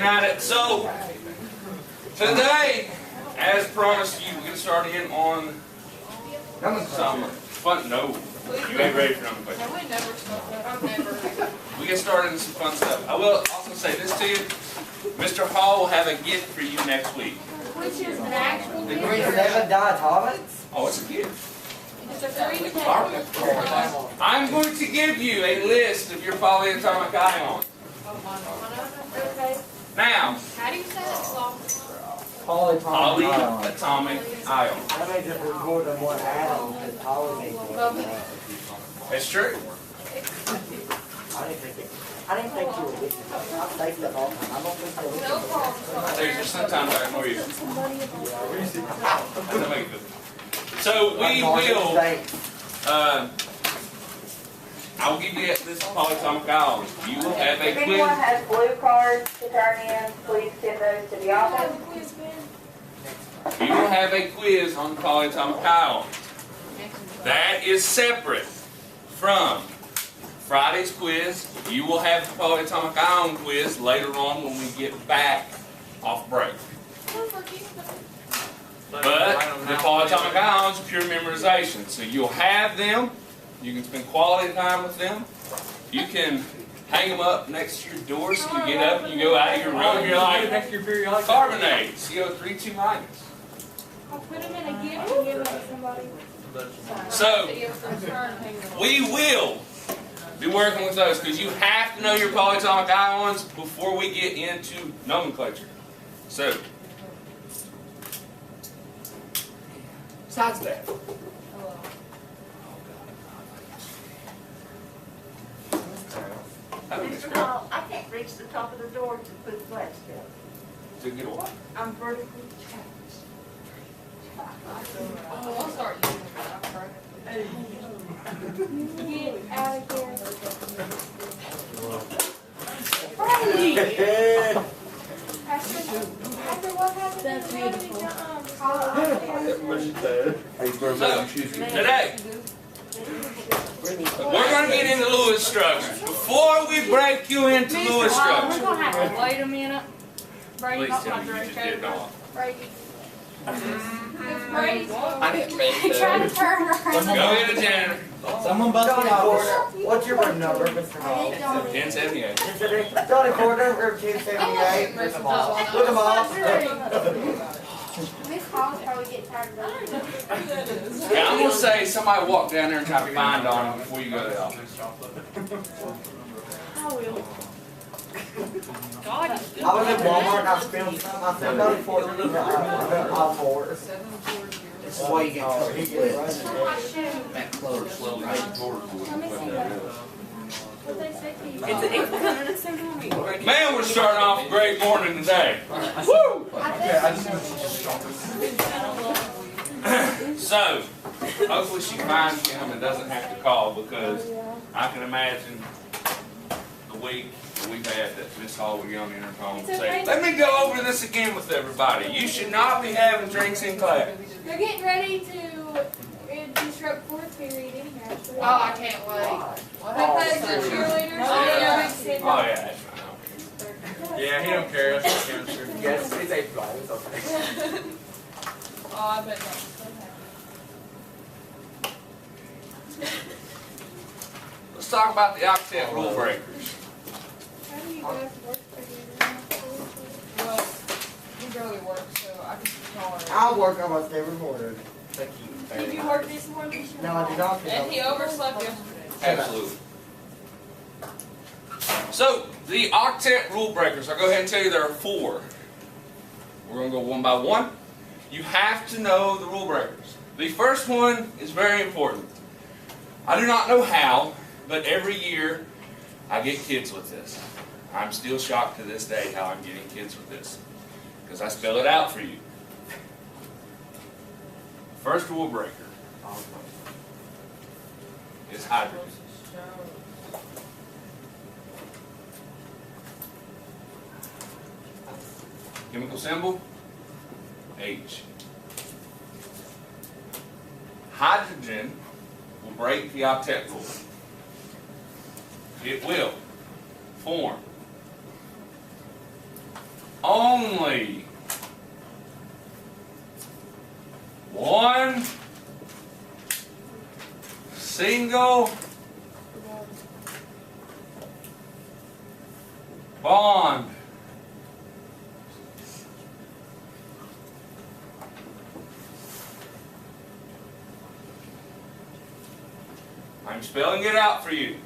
looking at it. So, today, as promised you, we're going to start in on some fun. No, you ain't ready for nomenclature. No, we never start. I'm never. We get started in some fun stuff. I will also say this to you. Mr. Hall will have a gift for you next week. Which is an actual The gift. green never died, Hobbits. Oh, it's a gift. It's a free gift. I'm going to give you a list of your polyatomic ions. Now, How do you say that? polyatomic ion. That means if there's more than one atom, it's poly. It's true. I didn't think you were with me. I say stuff all the time. I don't think you're with No me. problem. There's just sometimes I ignore you. Doesn't make good. So we will. I'll give you this polyatomic ion. You will have a If anyone quiz. has blue cards to turn in, please send those to the office. You will have a quiz on polyatomic ion. That is separate from Friday's quiz. You will have the polyatomic ion quiz later on when we get back off break. But the polyatomic ions are pure memorization. So you'll have them. You can spend quality time with them. You can hang them up next to your door so you get up and you go out of your room and you're like, carbonate, CO3 2-. I'll put them in a gift and give them to somebody. So, we will be working with those because you have to know your polyatomic ions before we get into nomenclature. So, besides that, Mr. Hall, I can't reach the top of the door to put the flags down. to get what? I'm vertically challenged. Oh, I'll start using them. Get out of here. After what happened? That's beautiful. So, today, we're going to get into Lewis structures. Before we break you into Lewis We're structures, going to have to wait a minute. Brady, please not tell my me you drink just did over. not. Brady. It's Brady's fault. I didn't make He tried to that. turn around. Go get a janitor. Someone busted out. What's your room number, Mr. Hall? 1078. Johnny Porter, room 278. Look them off. Look them off. Miss Hall's probably getting tired of that. Yeah, I'm going to say somebody walk down there and try to find on him before you go to the office. I will. I was in Walmart and I spilled some. I said, Johnny Porter, all four. This is why you get That close slowly. Man, we're starting off a great morning today. Woo! So, hopefully she finds him and doesn't have to call because I can imagine the week that we've had that Miss Hall will get on the intercom and say, let me go over this again with everybody. You should not be having drinks in class. They're getting ready to disrupt fourth period anyhow. So Oh, I can't wait. because the cheerleaders Oh yeah, that's fine. Yeah, he don't care. That's the chemistry. Yes, it's 8 flight. It's okay. Oh, I bet not. Let's talk about the Octet Rule breakers. How do you guys work together? Well, he barely works, so I can just call her. I work almost every morning. Thank you. Did you work this morning? No, I did not. And he overslept yesterday. Absolutely. So, the Octet Rule breakers, I'll go ahead and tell you there are 4. We're going to go one by one. You have to know the rule breakers. The first one is very important. I do not know how, but every year I get kids with this. I'm still shocked to this day how I'm getting kids with this, because I spell it out for you. First rule breaker is hydrogen. Chemical symbol, H. Hydrogen will break the octet rule. It will form only one single bond. I'm spelling it out for you.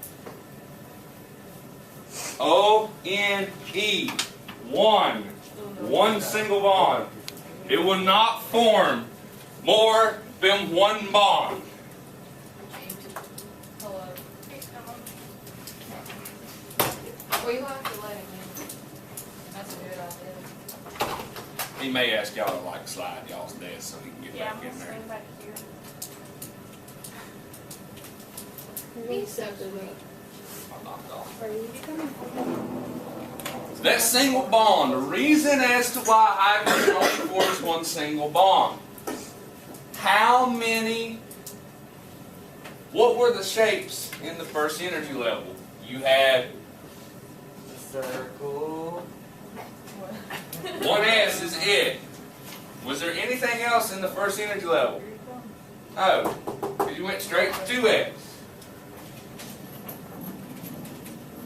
O-N-E. One single bond. It will not form more than one bond. Hello. Well, you have to let him in. That's a good idea. He may ask y'all to like slide y'all's desk so he can get Yeah, back I'm in gonna there. stand back here. Be separate. I'm knocked off. Are you coming? That single bond, the reason as to why hydrogen only forms one single bond. How many, what were the shapes in the first energy level? You had Circle. 1s is it. Was there anything else in the first energy level? No. You went straight to 2s.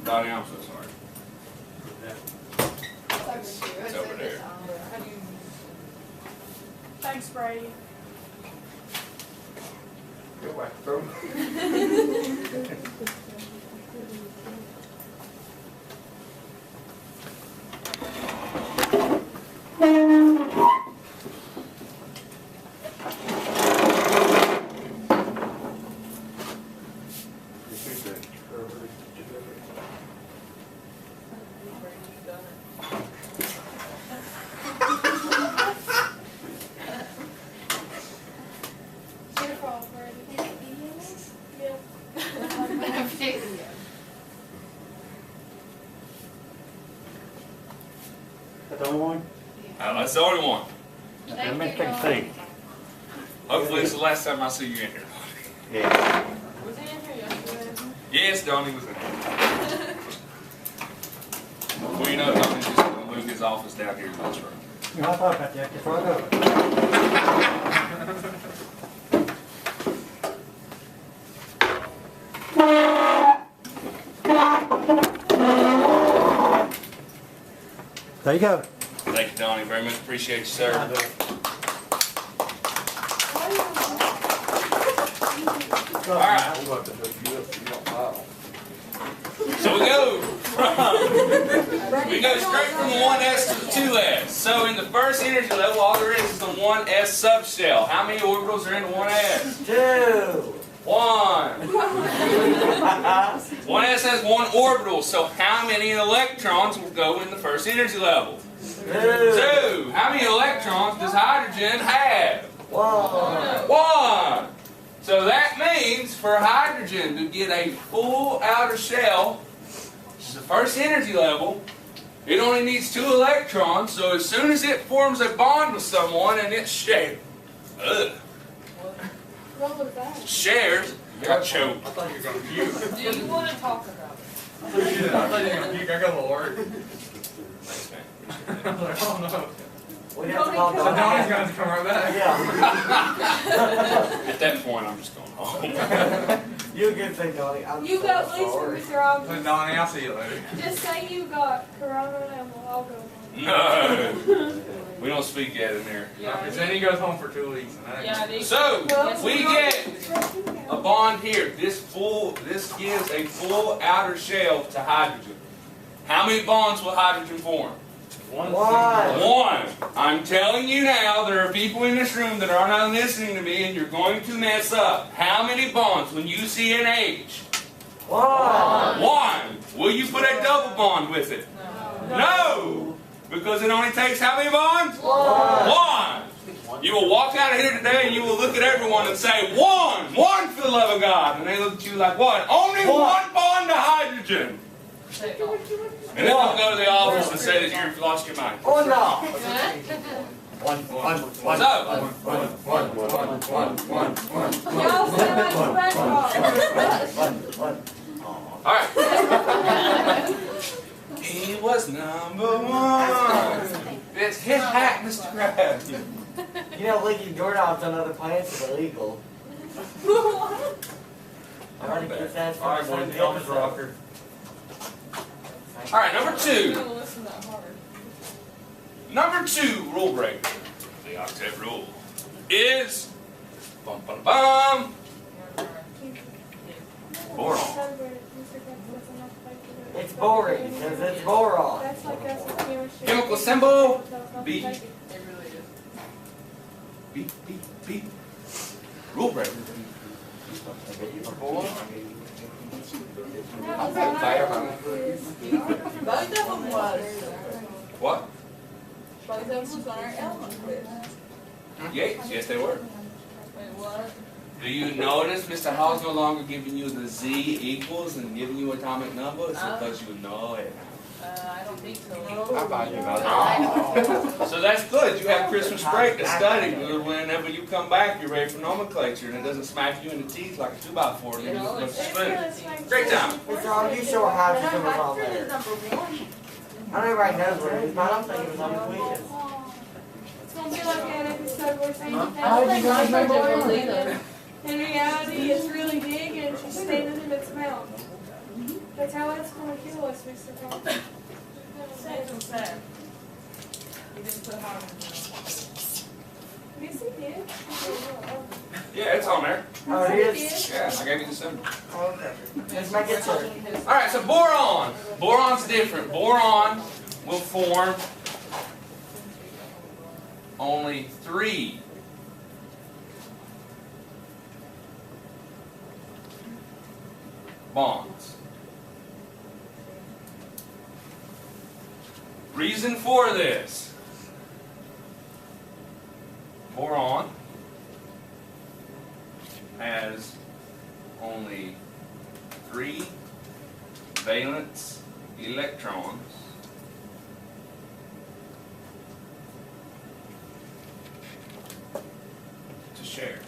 Donnie, I'm so sorry. It's over there. How do you? Thanks, Brady. Go back, throw. The only one? That's the only one. Let me take a seat. Hopefully it's the last time I see you in here. Yeah. Was he in here yesterday? Yes, Donnie was in here. Well, you know, Donnie's just going to move his office down here in this room. You hop up at that before I go. There you go. Thank you, Donnie. Very much appreciate you, sir. All right. So we go straight from the 1s to the 2s. So in the first energy level, all there is the 1s subshell. How many orbitals are in the 1s? 2. 1. 1s has one orbital. So how many electrons will go in the first energy level? 2. How many electrons does hydrogen have? 1. So that means for hydrogen to get a full outer shell, which is the first energy level, it only needs 2 electrons. So as soon as it forms a bond with someone and it shares, got choked. I thought you were going to puke. Do you want to talk about it? I thought you were going to puke. I got a little worried. Thanks, man. I was like, oh no. We have to call So Donnie's Donnie. going to come right back. Yeah. At that point, I'm just going home. You good thing, Donnie. I'm You so got Lisa, sorry. Mr. Robinson. So Donnie, I'll see you later. Just say you got Corona and I'll go home. No. We don't speak yet in there. Because then he goes home for 2 weeks. And I Yeah, they So, Well, we get a bond here. This gives a full outer shell to hydrogen. How many bonds will hydrogen form? 1. 1. I'm telling you now, there are people in this room that are not listening to me and you're going to mess up. How many bonds when you see an H? 1. 1. Will you put a double bond with it? No. Because it only takes how many bonds? 1. You will walk out of here today and you will look at everyone and say, 1. 1 for the love of God. And they look at you like, what? Only 1 bond to hydrogen. And then they'll go to the office and say that you've lost your mind. Oh no. 1. So, Y'all sound like SpongeBob. alright. He was number 1. It's his hat, Mr. Crab. You know, licking doorknobs on other planets is illegal. I already get that from Alright, the boys, same get on this episode. rocker. All right, number You two. don't listen that hard. Number two rule breaker, the octet rule, is bum bum bum boron. It's boring, because it's boron. That's like us with chemistry. Chemical symbol, B. It really is. Beep beep beep. Rule breaker. Both of them was. What? Both of them was on our element quiz. Yes, they were. Wait, what? Do you notice Mr. Hall's no longer giving you the Z equals and giving you atomic numbers because you know it. I don't think so. How about you, brother? So that's good. You have Christmas break to study. Whenever you come back, you're ready for nomenclature, and it doesn't smack you in the teeth like a 2x4 and you just look spoon. Great time. It's all you sure hydrogen was on Hydrogen is there. number one. I know everybody knows what it is, but I don't think it was on the quiz. It's gonna be like that episode where Sandy I don't think I know what it is either. in reality it's really big and she's standing in its mouth. That's how it's gonna kill us, Mr. Thompson. Safe and sound. You didn't put hydrogen on. Yes, it did. Yeah, it's on there. Oh, it is? Yeah, I gave you the symbol. Okay. Just make it certain. All right, so boron. Boron's different. Boron will form only 3 bonds. Reason for this. Boron has only 3 valence electrons to share.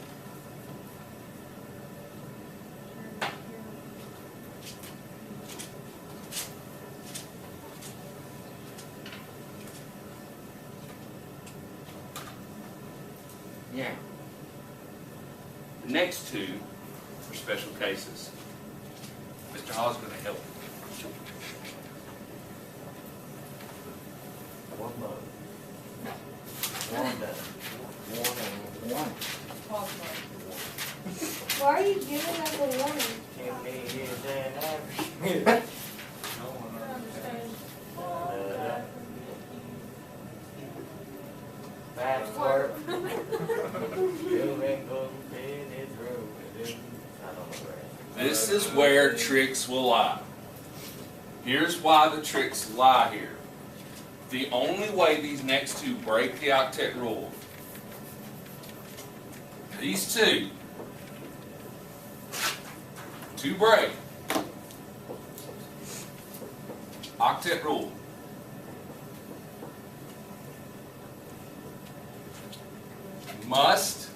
Yeah. The next 2 are special cases. Mr. Hall's going to help. One load. One done. One. Why are you giving us a warning? Give me his and have. Fast work. You ain't gonna be in his room. I don't know where. This is where tricks will lie. Here's why the tricks lie here. The only way these next 2 break the octet rule, these 2 to break octet rule, must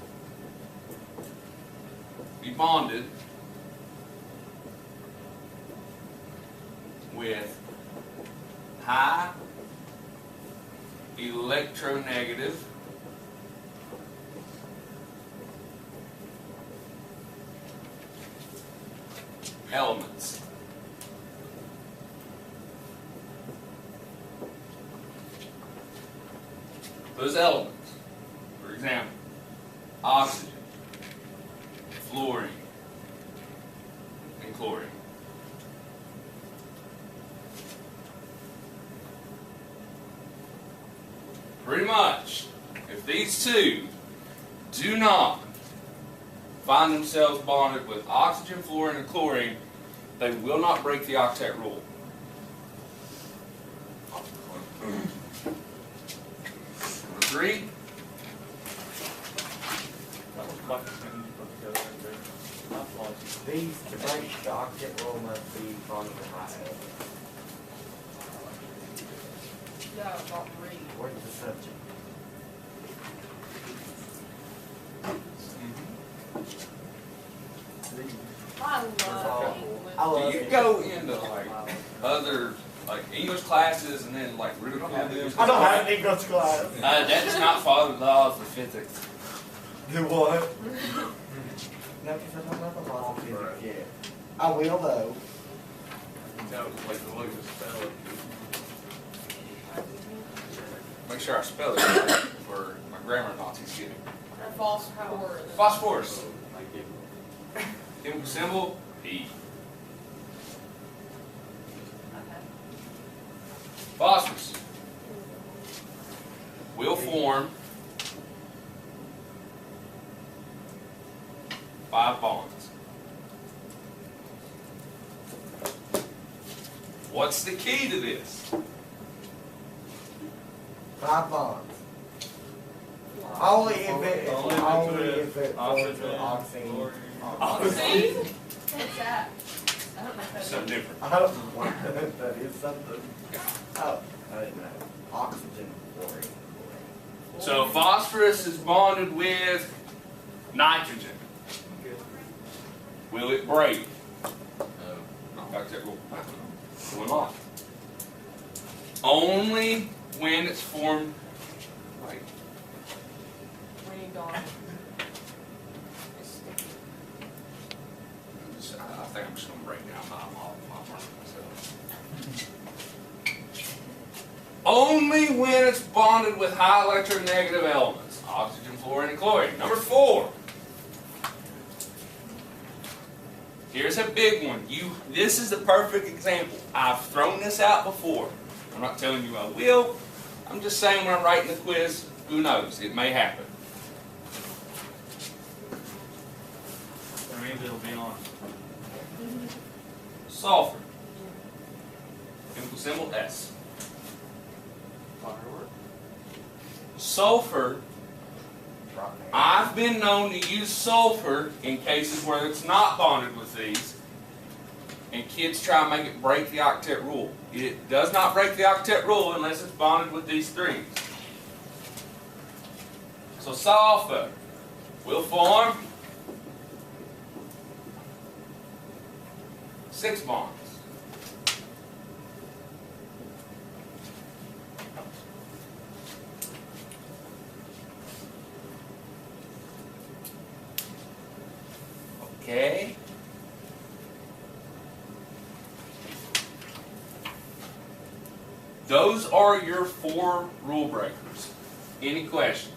be bonded with high electronegative elements. Those elements, for example, oxygen, fluorine, and chlorine. Pretty much, if these 2 do not find themselves bonded with oxygen, fluorine, and chlorine, they will not break the octet rule. Number 3, That was quite the thing you put together right there. Not like These to break the octet rule must be bonded with high element. Yeah, about 3. Where's the subject? I love English. I love you it. go into like other like English classes and then like ridicule them. I don't have an English class. That does not follow the laws of physics. Do what? No, because I don't know the laws of physics yet. I will though. Like the way you spell it. Make sure I spell it right for my grammar Nazis get it. Phosphorus. Phosphorus. Chemical symbol P. Phosphorus will form 5 bonds. What's the key to this? 5 bonds. Only if it Oxygen. oxygen. Oxy? What's that? I don't know if that's Something different. I don't know what that is something. Oh, I didn't know. Oxygen, chlorine. So phosphorus is bonded with nitrogen. Will it break? No. Not Octet Rule. It will not. Only when it's formed. Right. Read on. I think I'm just going to break down my myself. Only when it's bonded with high electronegative elements. Oxygen, fluorine, and chlorine. Number 4. Here's a big one. This is the perfect example. I've thrown this out before. I'm not telling you I will. I'm just saying when I'm writing the quiz, who knows? It may happen. That means it'll be on. Sulfur. Chemical symbol S. Firework. Sulfur, I've been known to use sulfur in cases where it's not bonded with these, and kids try and make it break the octet rule. It does not break the octet rule unless it's bonded with these 3s. So sulfur will form 6 bonds. Okay. Those are your 4 rule breakers. Any questions?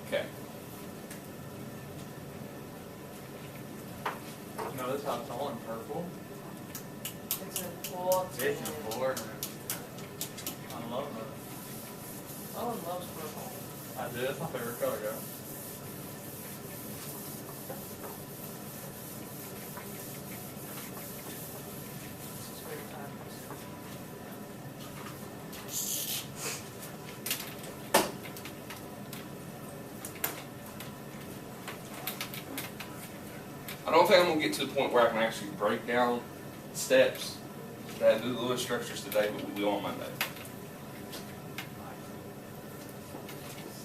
Okay. Notice how it's all in purple. It's a blood. It's important. I love it. Owen loves purple. I do. That's my favorite color, guys. This is very timeless. I don't think I'm going to get to the point where I can actually break down steps. I do the Lewis structures today, but we will on Monday.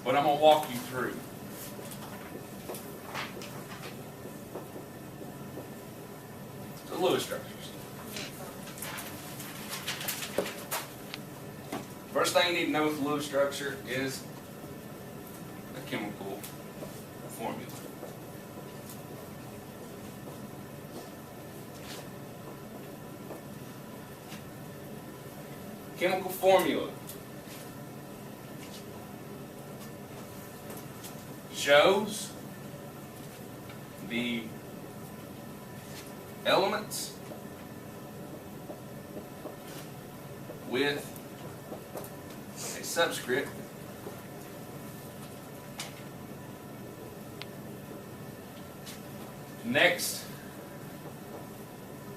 But I'm going to walk you through. The Lewis structures. First thing you need to know with the Lewis structure is a chemical formula. Chemical formula shows the elements with a subscript next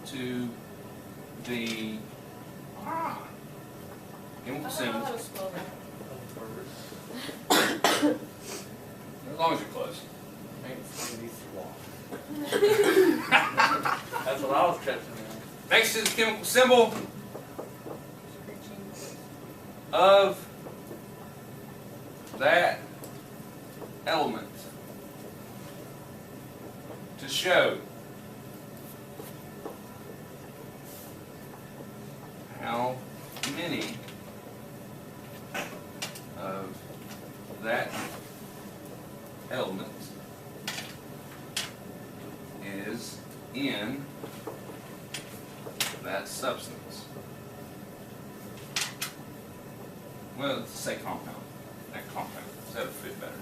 to the chemical I don't know symbol. how to spell that. As long as you're close. That's what I was catching in. Next to the chemical symbol of that element. to show how many of that element is in that substance. Well, let's say compound. That compound. So that would fit better.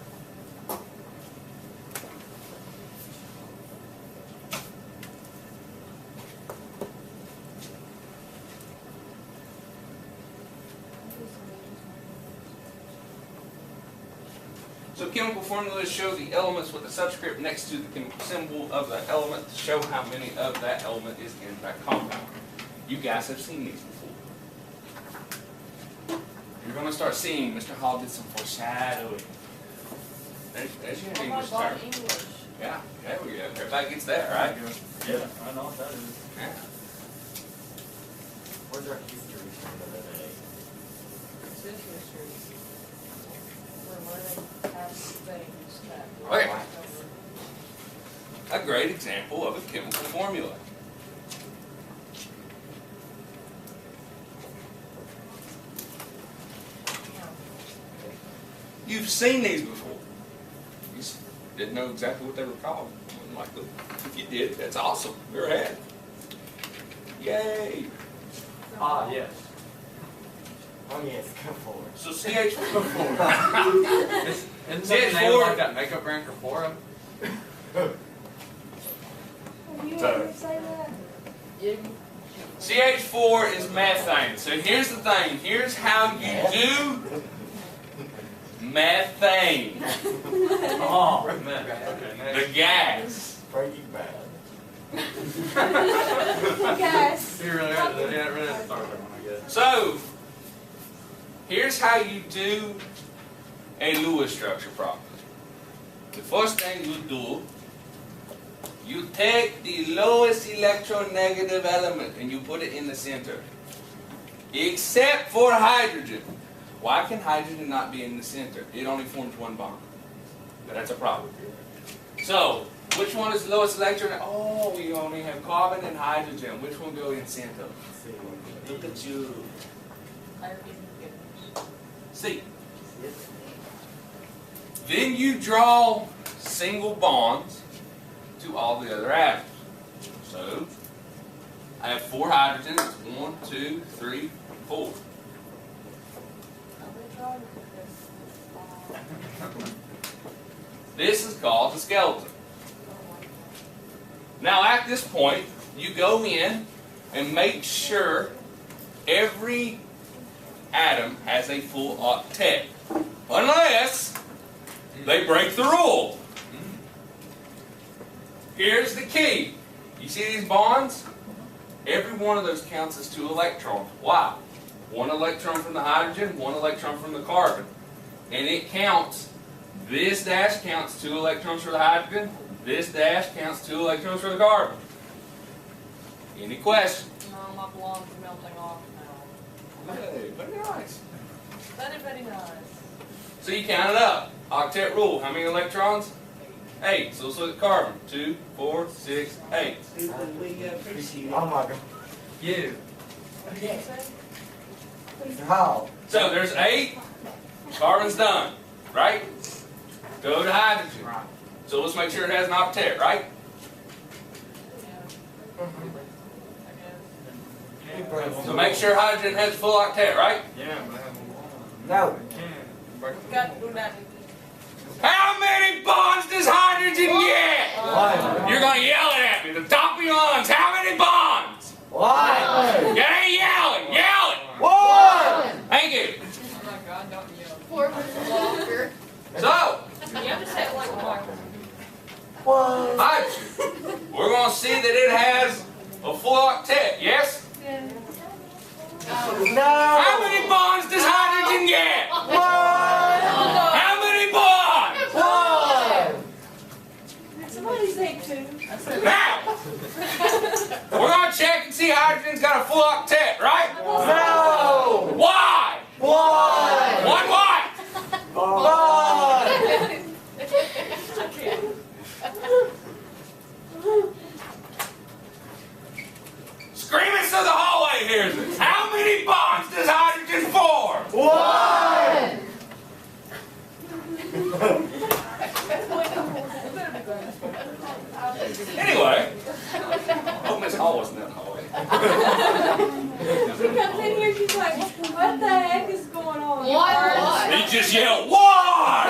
So chemical formulas show the elements with the subscript next to the chemical symbol of the element to show how many of that element is in that compound. You guys have seen these before. You're going to start seeing Mr. Hall did some foreshadowing. There's your English term. English. Yeah, there we go. Everybody gets that, right? Yeah, I know what that is. Yeah. Where's our history from the other day? It's history. We're learning past things that we're Okay. like over. A great example of a chemical formula. You've seen these before. You just didn't know exactly what they were called. Like, if you did, that's awesome. You're ahead. Yay! Ah, yes. Oh yes, go for it. So CH4. Isn't that the name of like that makeup brand Sephora? You So- ever say that? CH4 is methane. So here's the thing. Here's how you do methane. Oh, man. Okay, The next. gas. Breaking Bad. Yes. You really had to start that one, I guess. So here's how you do a Lewis structure problem. The first thing you do, you take the lowest electronegative element and you put it in the center. Except for hydrogen. Why can hydrogen not be in the center? It only forms one bond. That's a problem. So, which one is the lowest electron? Oh, we only have carbon and hydrogen. Which one go in center? Look at you. C. Then you draw single bonds to all the other atoms. So, I have 4 hydrogens. 1, 2, 3, 4. This is called the skeleton. Now at this point, you go in and make sure every atom has a full octet. Unless they break the rule. Here's the key. You see these bonds? Every one of those counts as 2 electrons. Why? 1 electron from the hydrogen, 1 electron from the carbon. And it counts, this dash counts 2 electrons for the hydrogen, this dash counts 2 electrons for the carbon. Any questions? No, my blonde's melting off now. Hey, very nice. Very, very nice. So you count it up. Octet rule, how many electrons? 8. So let's look at carbon. 2, 4, 6, 8. Oh my god. You. How? So there's 8. Carbon's done, right? Go to hydrogen. So let's make sure it has an octet, right? So make sure hydrogen has a full octet, right? Yeah, but I have one. No. Got to do that. How many bonds does hydrogen get? One. You're going to yell it at me. The top of your lungs. How many bonds? One. You ain't yelling. Yell it. One. Thank you. Oh my God, don't yell. 4 minutes longer. So, You have to say it like a microphone. One. hydrogen. We're going to see that it has a full octet, yes? No. How many bonds does hydrogen get? One. How many bonds? One. Somebody say 2. Now, we're going to check and see hydrogen's got a full octet, right? No. Why? One. One what? One. Anyway, hope Miss Hall wasn't in the hallway. She comes in here, she's like, what the heck is going on? What? He just yelled, "What?"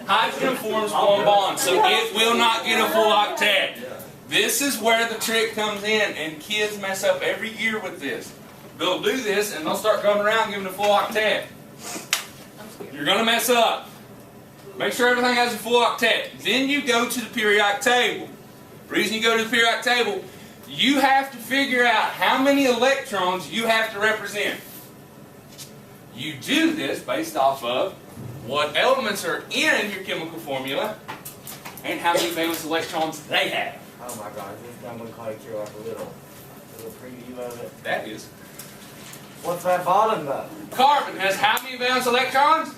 Hydrogen forms one bond, so it will not get a full octet. This is where the trick comes in, and kids mess up every year with this. They'll do this, and they'll start going around giving a full octet. You're going to mess up. Make sure everything has a full octet. Then you go to the periodic table. The reason you go to the periodic table, you have to figure out how many electrons you have to represent. You do this based off of what elements are in your chemical formula and how many valence electrons they have. Oh my God, this I'm going to call you like a little preview of it. That is. What's that bottom though? Carbon has how many valence electrons?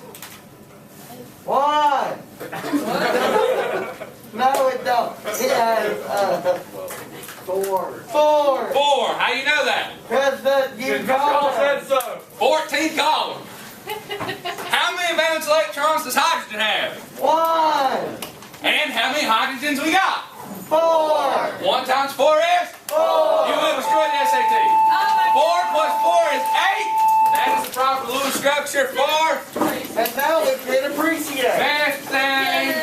1! No, it don't. It has 4. 4! 4. How do you know that? Because you Y'all said called so. 14th column. How many valence electrons does hydrogen have? 1! And how many hydrogens we got? 4! 1 times 4 is? 4! You will destroy the SAT. 4 plus 4 is 8. That is the proper Lewis structure for And now we can appreciate. methane.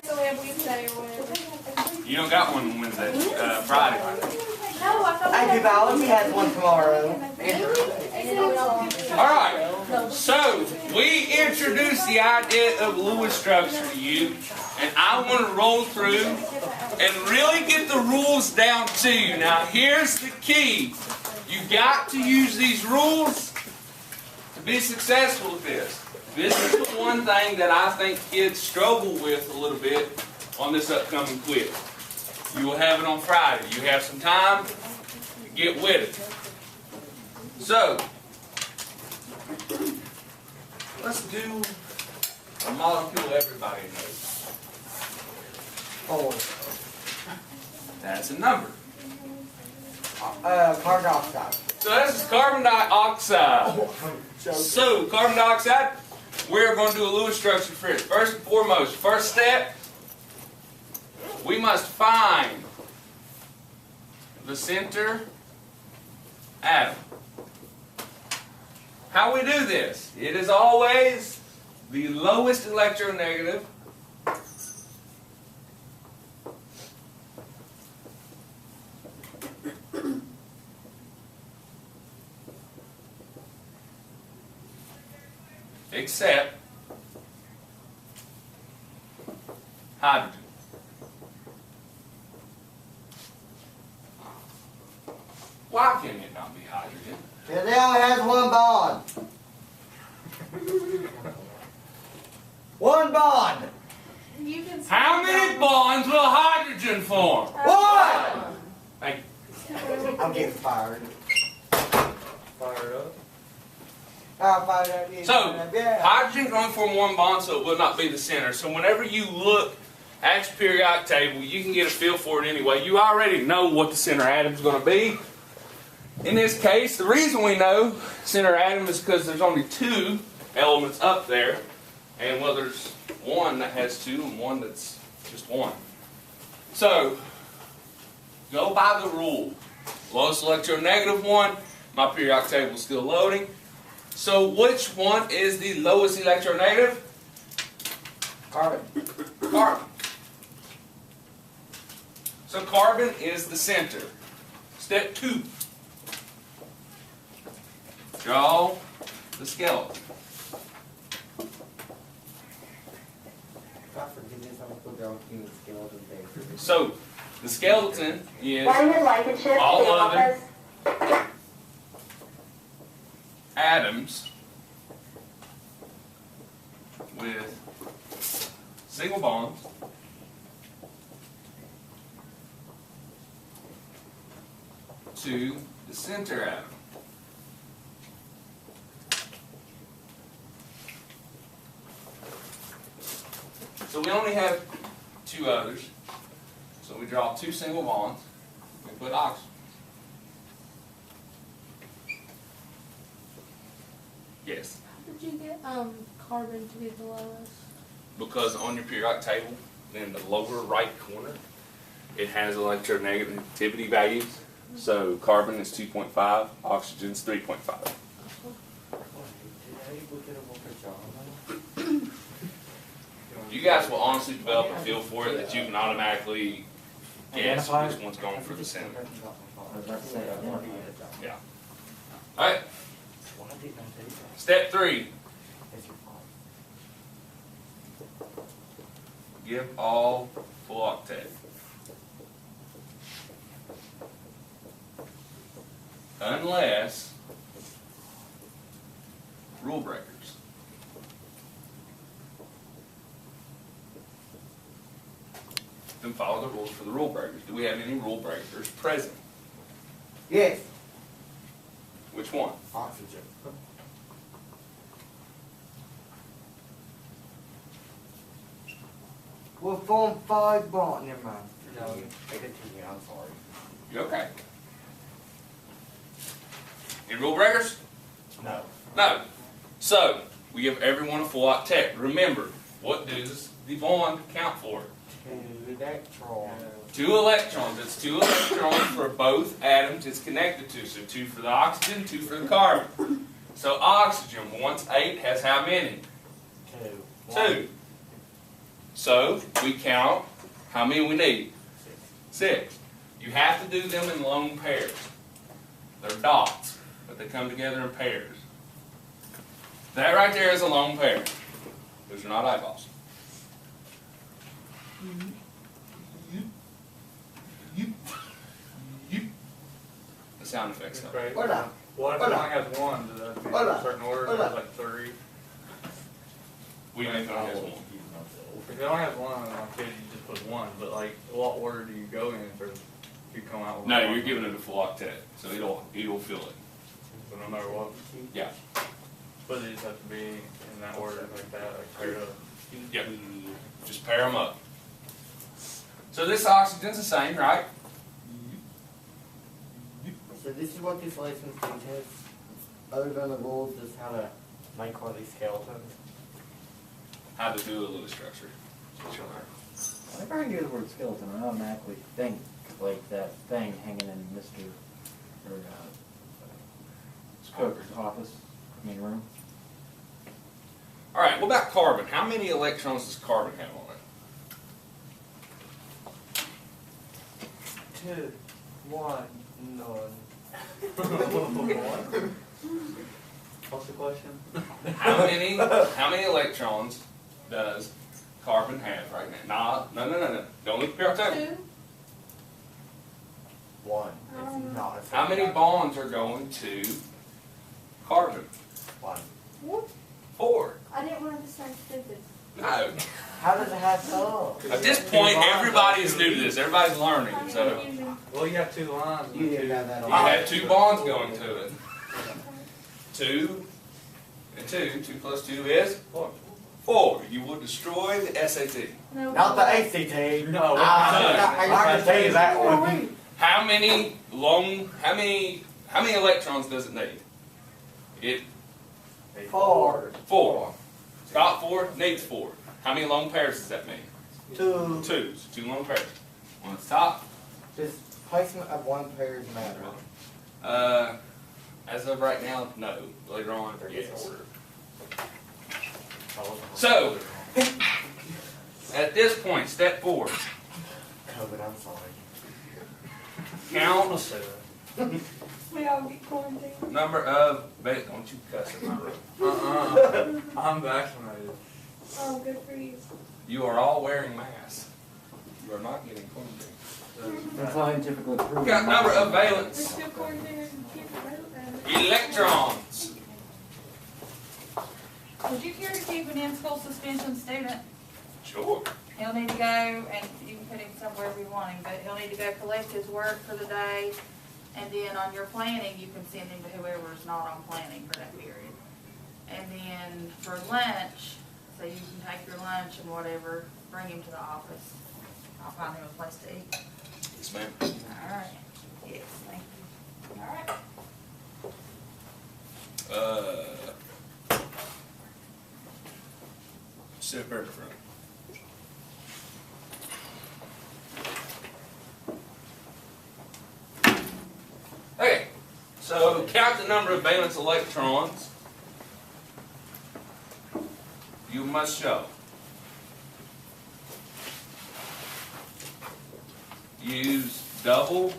So we have Wednesday or whatever. You don't got one on Wednesday, Friday. No, I thought I do, Valence. He has one tomorrow. Alright, so we introduced the idea of Lewis structure to you, and I want to roll through and really get the rules down to you. Now here's the key. You got to use these rules to be successful at this. This is the one thing that I think kids struggle with a little bit on this upcoming quiz. You will have it on Friday. You have some time to get with it. So, let's do a molecule everybody knows. 4. That's a number. Carbon dioxide. So this is carbon dioxide. So, carbon dioxide, we're going to do a Lewis structure for it. First and foremost, first step, we must find the center atom. How we do this? It is always the lowest electronegative except hydrogen. Why can it not be hydrogen? It only has 1 bond. 1 bond. You can see How many bonds will hydrogen form? 1! Thank you. I'm getting fired. Fired up. I'll fire up. So, Yeah. hydrogen can only form 1 bond, so it will not be the center. So whenever you look at your periodic table, you can get a feel for it anyway. You already know what the center atom is going to be. In this case, the reason we know center atom is because there's only 2 elements up there. And well, there's one that has 2 and one that's just 1. So, go by the rule. Lowest electronegative one, my periodic table is still loading. So which one is the lowest electronegative? Carbon. Carbon. So carbon is the center. Step 2. Draw the skeleton. God forgive me if I'm put down human skeleton thing. So the skeleton is London Lincolnshire to the all other office. atoms with single bonds to the center atom. So we only have 2 others. So we draw 2 single bonds. We put oxygen. Yes. How did you get carbon to be the lowest? Because on your periodic table, in the lower right corner, it has electronegativity values. So carbon is 2.5, oxygen is 3.5. You guys will honestly develop a feel for it that you can automatically guess which one's going for the center. Yeah. All right. Step 3. Give all full octet. Unless rule breakers. Then follow the rules for the rule breakers. Do we have any rule breakers present? Yes. Which one? Oxygen. We'll form 5 bonds. Never mind. No, continue. I'm sorry. You okay? Any rule breakers? No. No. So, we give everyone a full octet. Remember, what does the bond count for? 2 electrons. 2 electrons. It's 2 electrons for both atoms it's connected to. So 2 for the oxygen, 2 for the carbon. So oxygen, once 8, has how many? 2. So we count how many we need? 6. You have to do them in lone pairs. They're dots, but they come together in pairs. That right there is a lone pair. Those are not eyeballs. The sound effects help. Right. Hola. Well, if it only has one, does that mean in a certain order? There's like 3. We make it has one. If it only has one, then okay, you just put 1. But like, what order do you go in if you come out with No, one? you're giving it a full octet, so it'll fill it. So no matter what. Yeah. But it just has to be in that order like that, like paired up. Yep. Just pair them up. So this oxygen's the same, right? So this is what this lesson teaches. Other than the rules, is how to make all these skeletons. How to do a little structure. Whenever I hear the word skeleton, I automatically think like that thing hanging in Mr. or Cook's office, room. All right, what about carbon? How many electrons does carbon have on it? 2, 1, none. What's the question? How many electrons does carbon have right now? No. Don't look at your table. 2. 1. It's not. How many bonds are going to carbon? 1. 4. I didn't want to sound stupid. No. How does it have so? At this point, everybody is new to this. Everybody's learning. I'm So confusing. Well, you have 2 lines. You didn't have that on. you have 2 bonds going to it. 2 and 2. 2 plus 2 is 4. You will destroy the SAT. No. Not the ACT. No. I can tell you that one. How many electrons does it need? It 4. 4. Got 4, needs 4. How many lone pairs does that mean? 2. 2. So 2 lone pairs. On the top. Does placement of 1 pairs matter? As of right now, no. Later on, yes. So, at this point, step 4. COVID, I'm sorry. Count We all get quarantined. number of, don't you cuss in my room. I'm vaccinated. Oh, good for you. You are all wearing masks. You are not getting quarantined. That's scientifically proven. Got number of We're valence still quarantined and can't vote at it. electrons. Would you care to keep an in-school suspension student? Sure. He'll need to go, and you can put him somewhere we want him, but he'll need to go collect his work for the day, and then on your planning, you can send him to whoever's not on planning for that period. And then for lunch, so you can take your lunch and whatever, bring him to the office. I'll find him a place to eat. Yes, ma'am. All right. Yes, thank you. All right. Sit up there in front. number of valence electrons you must show. Use double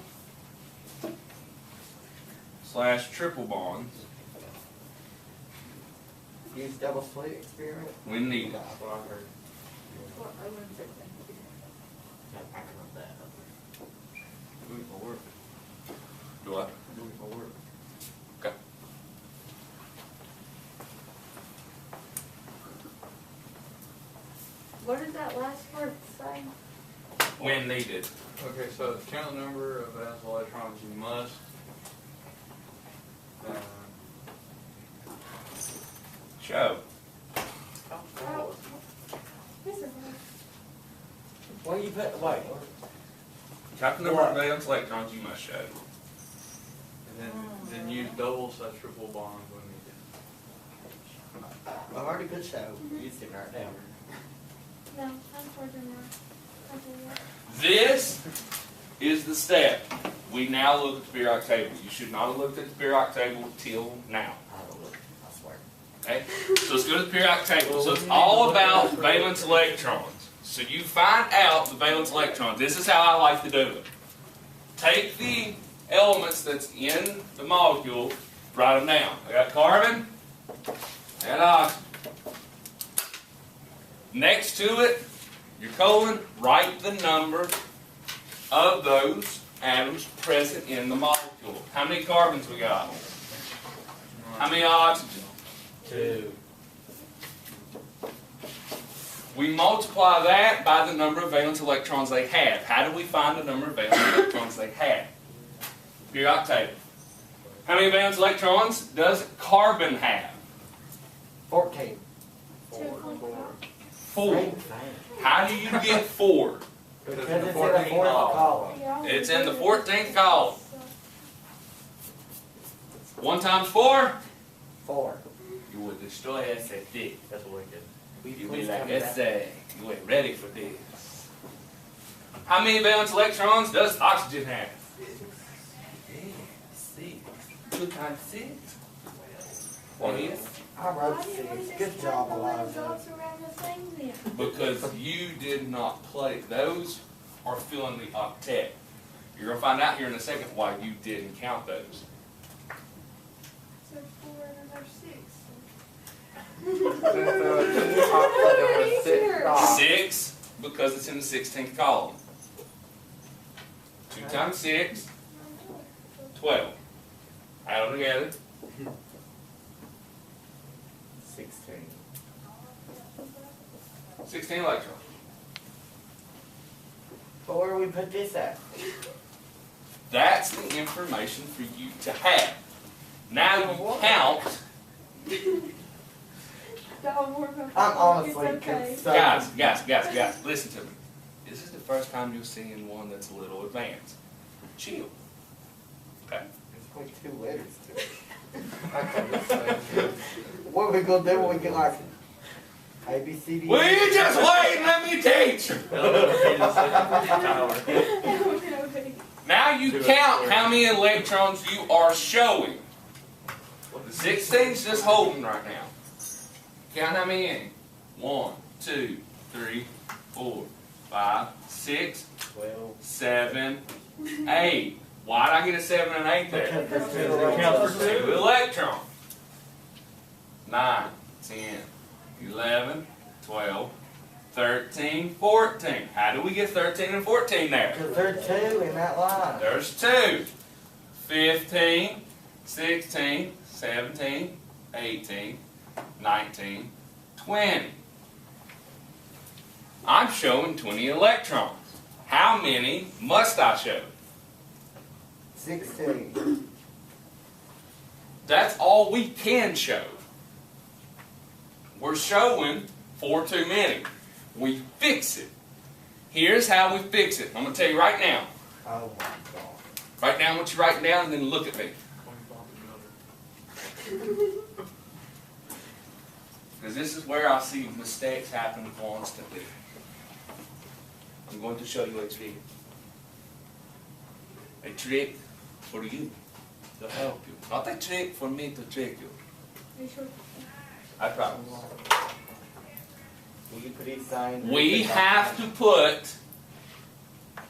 / triple bonds Use double slit experiment. when needed. That's what I heard. Do it for work. Do what? Do it for work. Okay. What did that last word say? When needed. Okay, so count the number of valence electrons you must Show. Oh. This is right. What you put, wait, Count the number of valence electrons you must show. and then use double / triple bonds when needed. I've already put show. Used it right now. No, I'm forging more. This is the step. We now look at the periodic table. You should not have looked at the periodic table till now. I don't look, I swear. Okay? So let's go to the periodic table. So it's all about valence electrons. So you find out the valence electrons. This is how I like to do it. Take the elements that's in the molecule, write them down. I got carbon and oxygen. Next to it, your colon, write the number of those atoms present in the molecule. How many carbons we got? How many oxygen? 2. We multiply that by the number of valence electrons they have. How do we find the number of valence electrons they have? Periodic table. How many valence electrons does carbon have? 14. 4. How do you get 4? Because it's in the 4th column. It's in the 14th column. 1 times 4? 4. You will destroy us at this. That's wicked. You'll be like, you ain't ready for this. How many valence electrons does oxygen have? 6. 2 times 6? What is? I wrote 6. Good job, Elijah. Around the thing then. Because you did not play. Those are filling the octet. You're going to find out here in a second why you didn't count those. So 4 and there's 6. 6, because it's in the 16th column. 2 times 6, 12. Add them together. 16. 16 electrons. But where do we put this at? That's the information for you to have. Now you count. I'm honestly concerned. Guys, listen to me. This is the first time you're seeing one that's a little advanced. Chill. Okay? It's like 2 letters to it. What are we going to do when we get like A, B, C, D? Will you just wait and let me teach? Now you count how many electrons you are showing. The 16's just holding right now. Count how many in. 1, 2, 3, 4, 5, 6, 12. 7, 8. Why did I get a 7 and 8 there? Because there's 2 electrons. 9, 10, 11, 12, 13, 14. How do we get 13 and 14 there? Because there's 2 in that line. There's 2. 15, 16, 17, 18, 19, 20. I'm showing 20 electrons. How many must I show? 16. That's all we can show. We're showing 4 too many. We fix it. Here's how we fix it. I'm going to tell you right now. Oh my God. Write down what you're writing down and then look at me. Because this is where I see mistakes happen constantly. I'm going to show you a trick. A trick for you. to help you. Not a trick for me to trick you. Are you sure? I promise. You put each sign. We have to put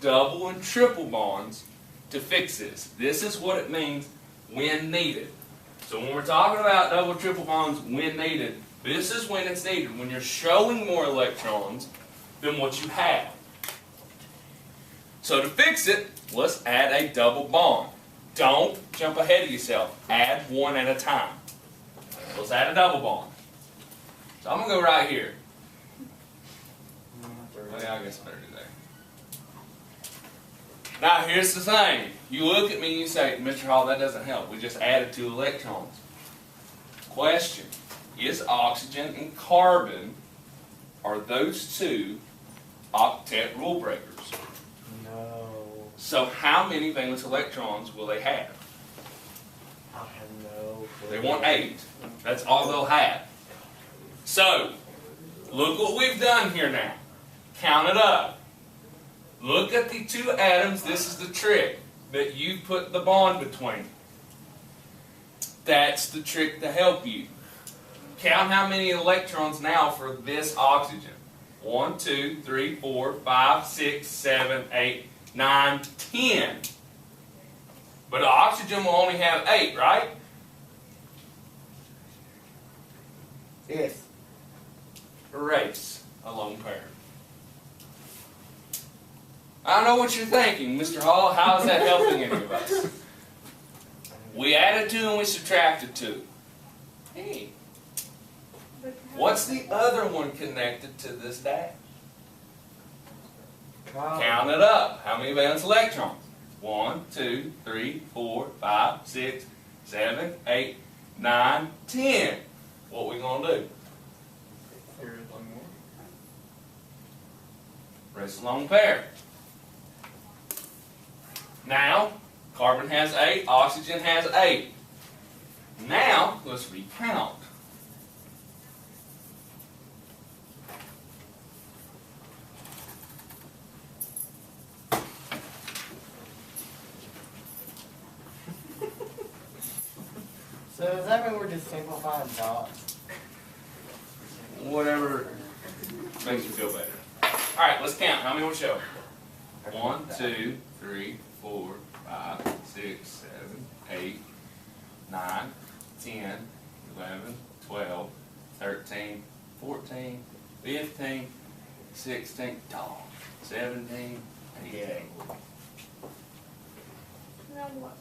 double and triple bonds to fix this. This is what it means when needed. So when we're talking about double and triple bonds when needed, this is when it's needed. When you're showing more electrons than what you have. So to fix it, let's add a double bond. Don't jump ahead of yourself. Add one at a time. Let's add a double bond. So I'm going to go right here. Well, yeah, I guess I better do that. Now, here's the thing. You look at me and you say, Mr. Hall, that doesn't help. We just added 2 electrons. Question. Is oxygen and carbon, are those 2 octet rule breakers? No. So how many valence electrons will they have? I have no clue. They want 8. That's all they'll have. So, look what we've done here now. Count it up. Look at the 2 atoms. This is the trick that you put the bond between. That's the trick to help you. Count how many electrons now for this oxygen. 1, 2, 3, 4, 5, 6, 7, 8, 9, 10. But oxygen will only have 8, right? Yes. Erase a lone pair. I know what you're thinking, Mr. Hall. How is that helping any of us? We added 2 and we subtracted 2. Hey, what's the other one connected to this dash? Count it up. How many valence electrons? 1, 2, 3, 4, 5, 6, 7, 8, 9, 10. What are we going to do? Here's one more. Erase a lone pair. Now, carbon has 8, oxygen has 8. Now, let's recount. So does that mean we're just simplifying dots? Whatever makes you feel better. Alright, let's count. How many will show? 1, 2, 3, 4, 5, 6, 7, 8, 9, 10, 11, 12, 13, 14, 15, 16, 17, 18. Now what?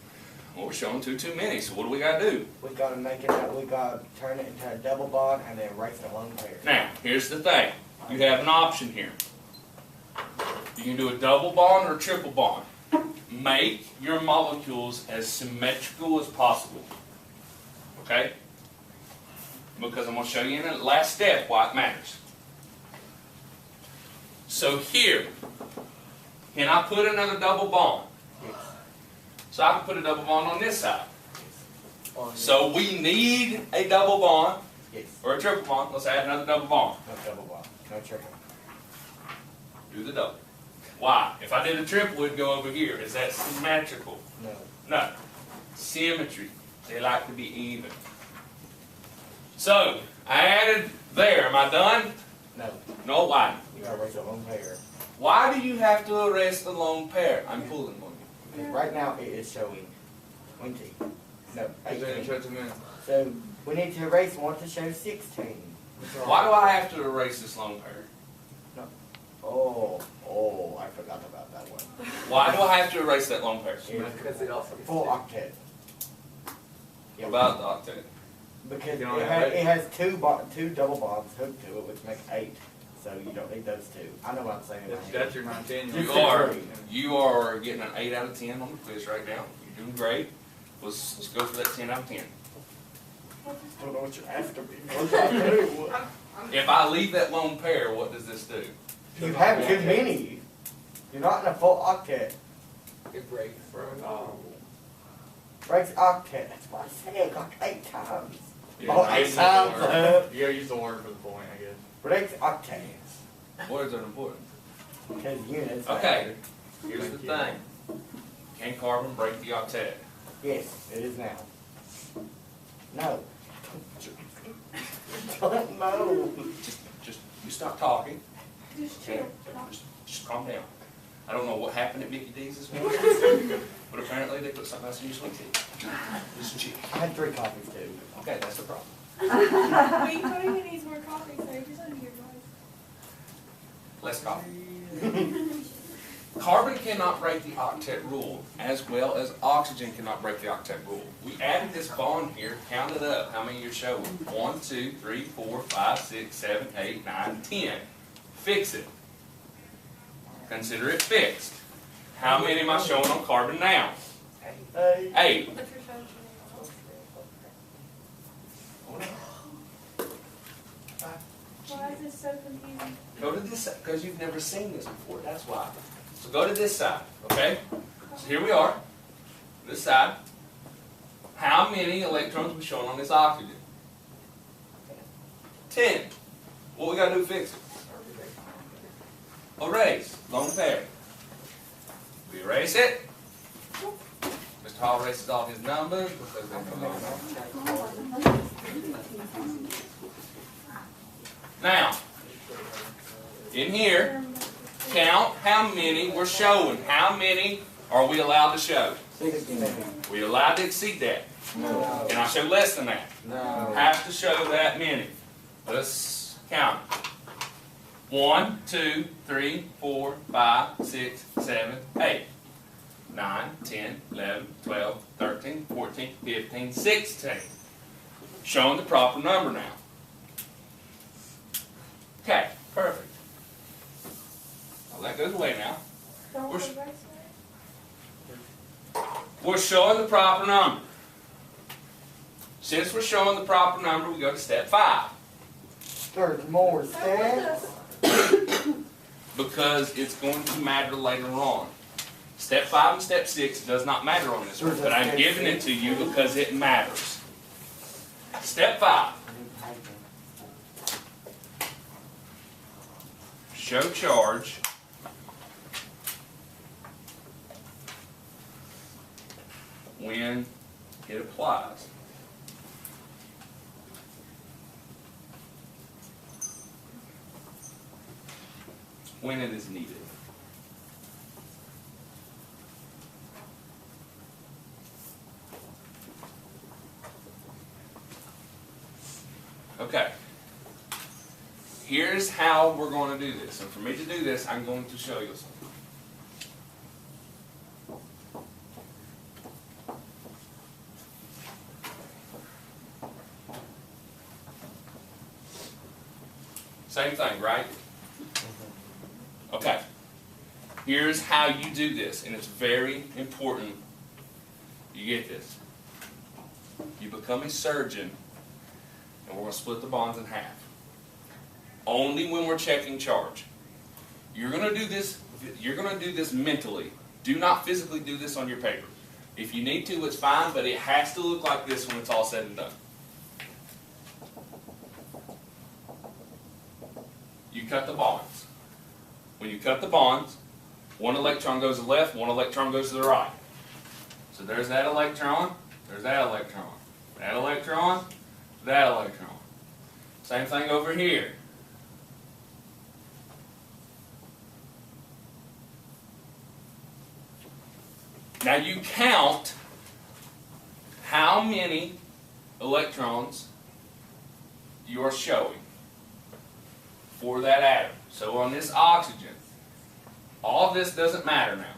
Well, we're showing too many, so what do we got to do? We gotta make it, we gotta turn it into a double bond and then erase the lone pair. Now, here's the thing. You have an option here. You can do a double bond or a triple bond. Make your molecules as symmetrical as possible. Okay? Because I'm going to show you in the last step why it matters. So here, can I put another double bond? Yes. So I can put a double bond on this side. Yes. So we need a double bond Yes. or a triple bond. Let's add another double bond. No double bond. No triple. Do the double. Why? If I did a triple, it'd go over here. Is that symmetrical? No. No. Symmetry. They like to be even. So, I added there. Am I done? No. No, why? You gotta erase the lone pair. Why do you have to erase the lone pair? I'm pulling on you. Because right now it is showing 20. No, Because then it 18. shows them in. So we need to erase one to show 16. Why do I have to erase this lone pair? Oh, I forgot about that one. Why do I have to erase that lone pair? Because it also Full octet. What about the octet? Because You it don't have has, eight? it has two double bonds hooked to it, which makes 8. So you don't need those 2. I know what I'm saying. that's your 19. You are getting an 8 out of 10 on the quiz right now. You're doing great. Let's go for that 10 out of 10. I don't know what you're after me. If I leave that lone pair, what does this do? You have too many. You're not in a full octet. It breaks for Breaks octet. That's what I said like 8 times. Yeah, Oh, I 8 use the times. word. You gotta use the word for the point, I guess. Breaks octet. Words are important. Because units. Okay, here's the thing. Can carbon break the octet? Yes, it is now. No. Don't know. Just you stop talking. Just chill. Just calm down. I don't know what happened at Mickey D's this morning, but apparently they put something else in your sweet tea. Just chill. I had 3 coffees too. Okay, that's the problem. Well, you probably needs more coffee, so just under your voice. Less coffee. Carbon cannot break the octet rule, as well as oxygen cannot break the octet rule. We added this bond here, counted up how many you're showing. 1, 2, 3, 4, 5, 6, 7, 8, 9, 10. Fix it. Consider it fixed. How many am I showing on carbon now? 8. But you're showing why is this so confusing? Go to this side, because you've never seen this before, that's why. So go to this side, okay? So here we are, this side. How many electrons we showing on this oxygen? 10. What we got to do to fix it? Erase, lone pair. We erase it. Mr. Hall erases all his numbers because they know. Now, in here, count how many we're showing. How many are we allowed to show? 16. We're allowed to exceed that. No. Can I show less than that? No. Have to show that many. Let's count. 1, 2, 3, 4, 5, 6, 7, 8, 9, 10, 11, 12, 13, 14, 15, 16. Showing the proper number now. Okay, perfect. Well, that goes away now. Don't We're- erase it. We're showing the proper number. Since we're showing the proper number, we go to step 5. There's more So steps. Because it's going to matter later on. Step 5 and step 6 does not matter on this one, but I'm giving it to you because it matters. Step 5. Show charge when it applies. When it is needed. Okay. Here's how we're going to do this. And for me to do this, I'm going to show you something. Same thing, right? Okay. Here's how you do this, and it's very important you get this. You become a surgeon, and we're going to split the bonds in half. Only when we're checking charge. You're going to do this. You're going to do this mentally. Do not physically do this on your paper. If you need to, it's fine, but it has to look like this when it's all said and done. You cut the bonds. When you cut the bonds, one electron goes to the left, one electron goes to the right. So there's that electron, there's that electron, that electron, that electron. Same thing over here. Now you count how many electrons you are showing for that atom. So on this oxygen, all of this doesn't matter now.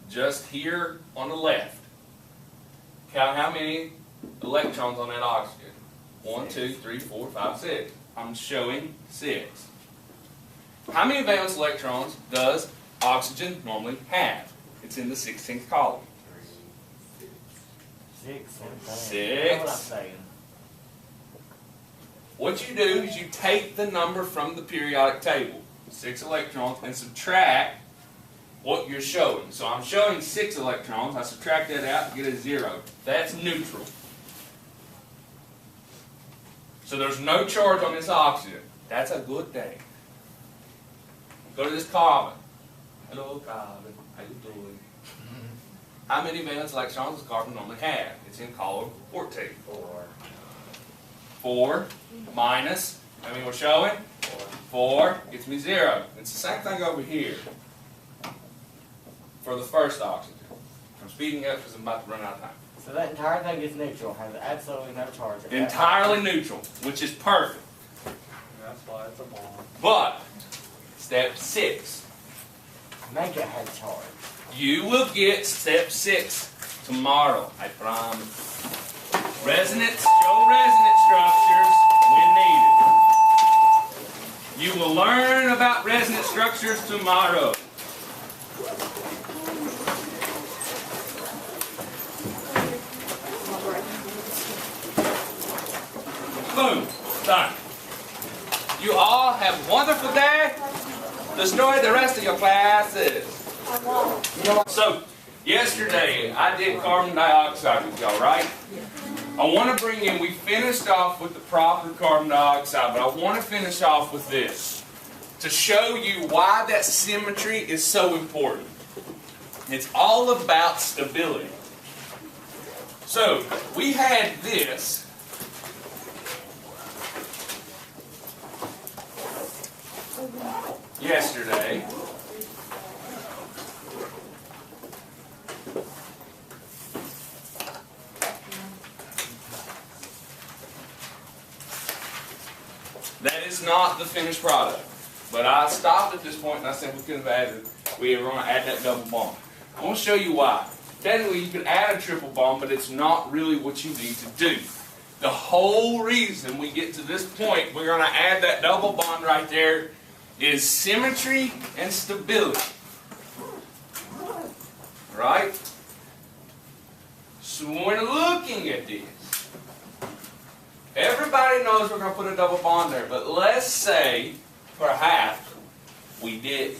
Just here on the left, count how many electrons on that oxygen. 1, 2, 3, 4, 5, 6. I'm showing 6. How many valence electrons does oxygen normally have? It's in the 16th column. 6. 6. What you do is you take the number from the periodic table, 6 electrons, and subtract what you're showing. So I'm showing 6 electrons. I subtract that out to get a 0. That's neutral. So there's no charge on this oxygen. That's a good thing. Go to this carbon. Hello, carbon. How you doing? how many valence electrons does carbon normally have? It's in column 14. 4 minus, I mean we're showing? 4 gets me 0. It's the same thing over here for the first oxygen. I'm speeding up because I'm about to run out of time. So that entire thing is neutral, has absolutely no charge. Entirely neutral, which is perfect. That's why it's a bond. But, step 6. Make it have charge. You will get step 6 tomorrow, I promise. Resonance, show resonance structures when needed. You will learn about resonance structures tomorrow. Boom, done. You all have a wonderful day. Destroy the rest of your classes. So, yesterday I did carbon dioxide with y'all, right? I want to bring in, we finished off with the proper carbon dioxide, but I want to finish off with this to show you why that symmetry is so important. It's all about stability. So, we had this. Yesterday. That is not the finished product. But I stopped at this point and I said we could have added, we were going to add that double bond. I want to show you why. Technically you could add a triple bond, but it's not really what you need to do. The whole reason we get to this point, we're going to add that double bond right there, is symmetry and stability. Right? So when we're looking at this, everybody knows we're going to put a double bond there, but let's say perhaps we did.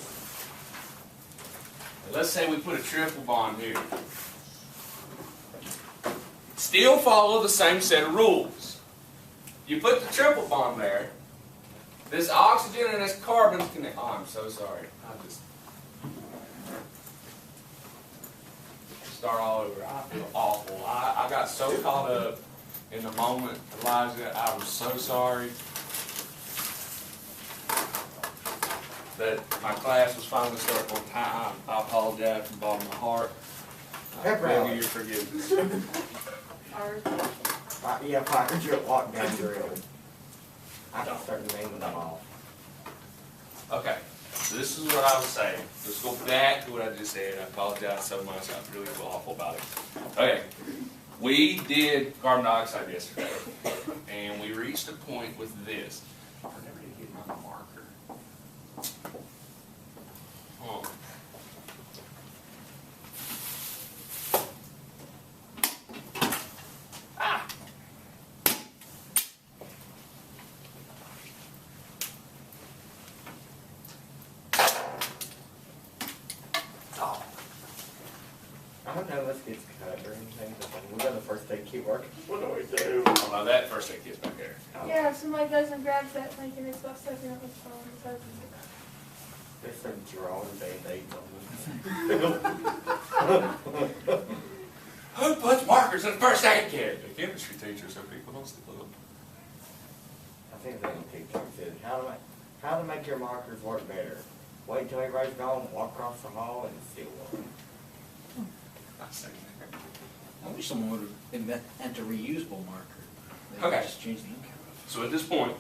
Let's say we put a triple bond here. Still follow the same set of rules. You put the triple bond there. This oxygen and this carbon connect. Oh, I'm so sorry. I just start all over. I feel awful. I got so caught up in the moment, Elijah. I was so sorry that my class was finally starting on time. I apologize from the bottom of my heart. I beg your forgiveness. Yeah, if I heard you at walk down drill, I can start naming them all. Okay, so this is what I was saying. Let's go back to what I just said. I apologize so much. I really feel awful about it. Okay, we did carbon dioxide yesterday, and we reached a point with this. I never did get my marker. Huh. Ah! Oh. I don't know if this gets cut or anything, but when we go the first day, keep working. What do we do? Oh, no, that first aid kit's back there. Yeah, if somebody goes and grabs that thing and it's about stepping up his phone, it's open. They start drawing band-aids on them. Who puts markers in the first aid kit? The chemistry teacher, so people don't stick with them. I think they're going to teach you how to make your markers work better. Wait till everybody's gone, walk across the hall, and still work. I wish someone would have invent a reusable marker. They Okay. just change the ink. So at this point,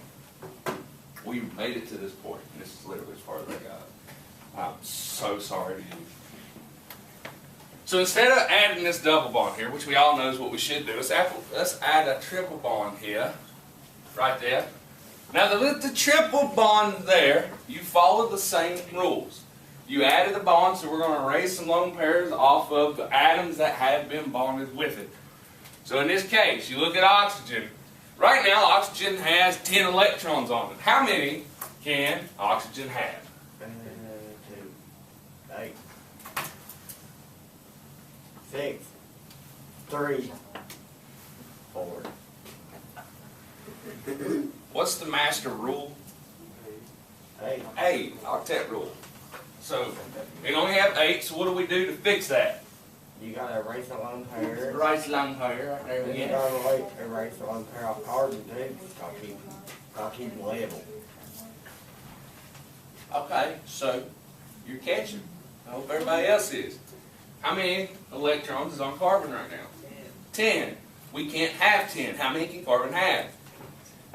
we made it to this point, and this is literally as far as I got. I'm so sorry to you. So instead of adding this double bond here, which we all know is what we should do, let's add a triple bond here, right there. Now with the triple bond there, you follow the same rules. You added a bond, so we're going to erase some lone pairs off of the atoms that have been bonded with it. So in this case, you look at oxygen. Right now, oxygen has 10 electrons on it. How many can oxygen have? 2, 8, 6, 3, 4. What's the master rule? 8. 8, Octet Rule. So, we only have 8, so what do we do to fix that? You gotta erase a lone pair. Erase lone pair, right there Then you again. gotta erase a lone pair off carbon too. Gotta keep them level. Okay, so you're catching. I hope everybody else is. How many electrons is on carbon right now? 10. We can't have 10. How many can carbon have?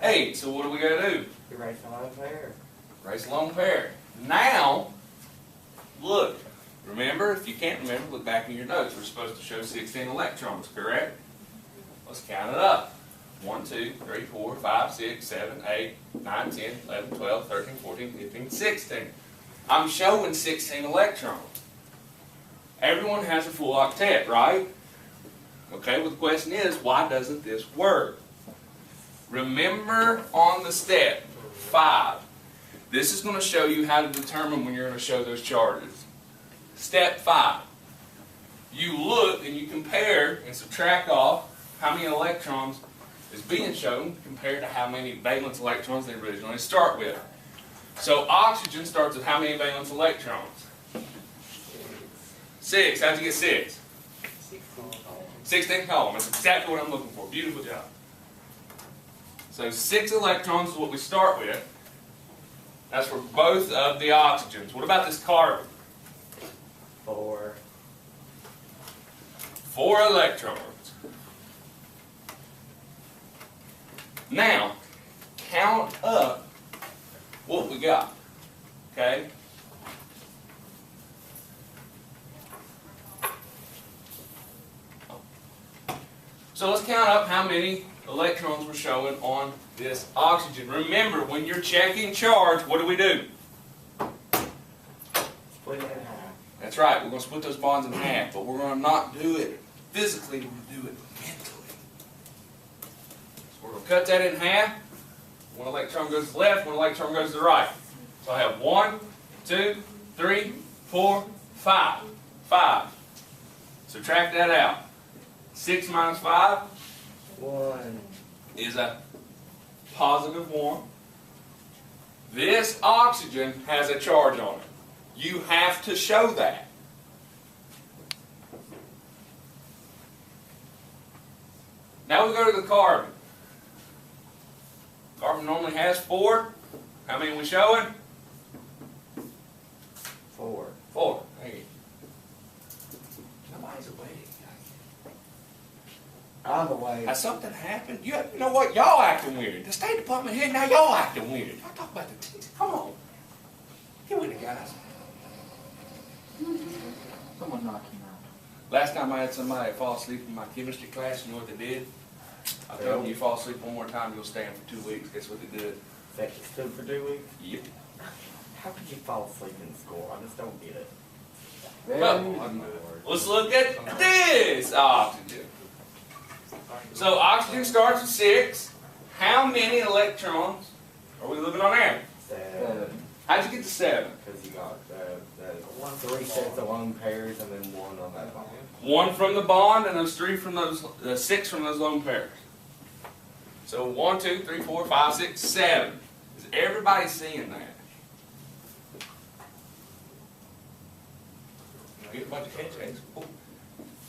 8. So what do we gotta do? Erase a lone pair. Erase a lone pair. Now, look. Remember, if you can't remember, look back in your notes. We're supposed to show 16 electrons, correct? Let's count it up. 1, 2, 3, 4, 5, 6, 7, 8, 9, 10, 11, 12, 13, 14, 15, 16. I'm showing 16 electrons. Everyone has a full octet, right? Okay, well the question is, why doesn't this work? Remember on the step 5. This is going to show you how to determine when you're going to show those charges. Step 5. You look and you compare and subtract off how many electrons is being shown compared to how many valence electrons they originally start with. So oxygen starts with how many valence electrons? 6. How'd you get 6? 16 column. That's exactly what I'm looking for. Beautiful job. So 6 electrons is what we start with. That's for both of the oxygens. What about this carbon? 4. 4 electrons. Now, count up what we got. Okay? So let's count up how many electrons we're showing on this oxygen. Remember, when you're checking charge, what do we do? Split it in half. That's right, we're going to split those bonds in half, but we're going to not do it physically, we're going to do it mentally. So we're going to cut that in half. 1 electron goes to the left, 1 electron goes to the right. So I have 1, 2, 3, 4, 5. 5. Subtract that out. 6 minus 5 1. is a positive 1. This oxygen has a charge on it. You have to show that. Now we go to the carbon. Carbon normally has 4. How many are we showing? 4. 4. There you go. Nobody's awake. On the way. Has something happened? You know what? Y'all acting weird. The State Department here, now y'all acting weird. Y'all talk about the teachers. Come on. Get with it, guys. Someone knocked him out. Last time I had somebody fall asleep in my chemistry class, you know what they did? I told them, you fall asleep one more time, you'll stand for 2 weeks. Guess what they did? Second stood for 2 weeks? Yep. How could you fall asleep in school? I just don't get it. Well, let's look at this oxygen. So oxygen starts with 6. How many electrons are we living on there? 7. How'd you get to 7? Because you got the 3 sets of lone pairs and then 1 on that bond. 1 from the bond and those 3 from those 6 from those lone pairs. So 1, 2, 3, 4, 5, 6, 7. Is everybody seeing that? Get a bunch of catch eggs.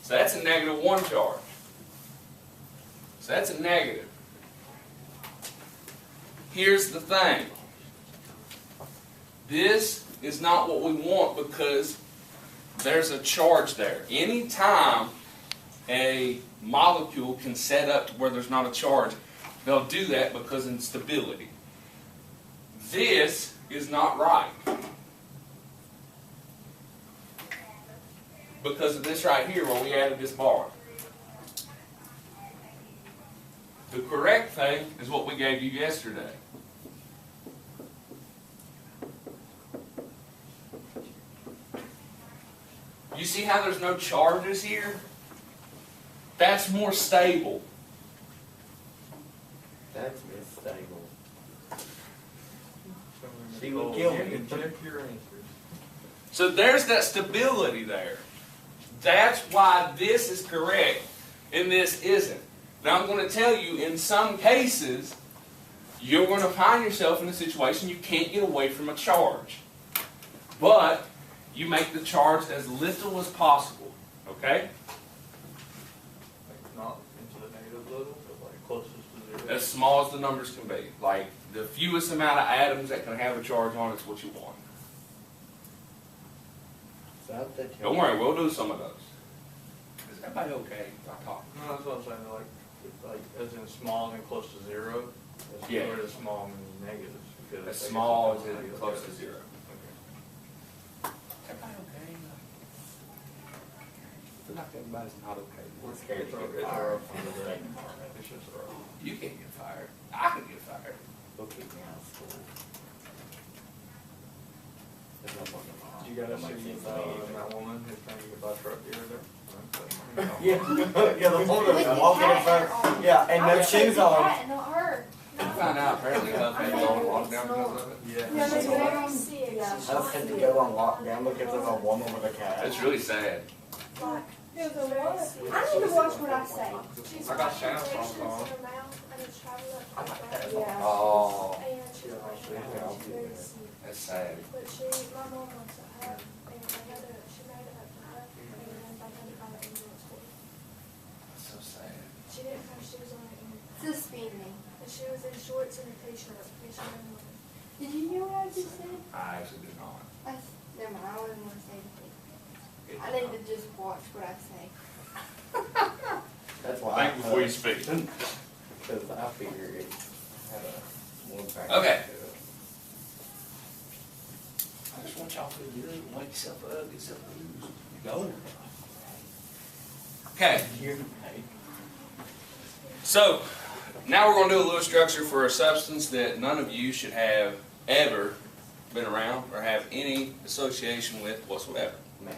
So that's a -1 charge. So that's a negative. Here's the thing. This is not what we want because there's a charge there. Anytime a molecule can set up to where there's not a charge, they'll do that because of instability. This is not right. Because of this right here where we added this bar. The correct thing is what we gave you yesterday. You see how there's no charges here? That's more stable. That's misstable. She would kill me. Check your answers. So there's that stability there. That's why this is correct and this isn't. Now I'm going to tell you, in some cases, you're going to find yourself in a situation you can't get away from a charge. But you make the charge as little as possible. Okay? as small as the numbers can be. Like the fewest amount of atoms that can have a charge on it's what you want. Don't worry, we'll do some of those. Is everybody okay? Stop talking. No, that's what I'm saying. Like as in small and close to zero. Yeah. Or as small and negatives. Because As they get small as something it like close that. to zero. Everybody okay? I feel like everybody's not okay. We're scared It's to all- get it's all fired right. from the state department. It's just all right. You can't get fired. I can get fired. They'll kick me out of school. There's no point in You gotta Nobody see thinks that anything. woman who's trying to get by truck the other day. Yeah, yeah, the woman With that the walking in cat front, on. yeah, and I no would say shoes the on. cat, not her. You found out apparently Huffman's on lockdown because of it. Yeah. Yeah, they're very sick. I was had to go on lockdown because there's a woman with a cat. It's really sad. Like, there's a what? I need to watch what I say. I got Shannon phone call. Yeah. Oh, And she's very sick. that's sad. But my mom wants to have, and she made it up to her, and they had to call the ambulance for her. That's so sad. She didn't have shoes on it, Suspending. and she was in shorts and a t-shirt, and she didn't want it. Did you hear what I just said? I actually did not. Never mind, I wouldn't want to say anything. It I did need not. to just watch what I say. That's why. Think before you speak. Because I figure it had a one factor. Okay. to it. I just want y'all to get up and wake yourself up, get yourself loose. Go. Okay, You're right. so now we're going to do a little structure for a substance that none of you should have ever been around or have any association with whatsoever. Man.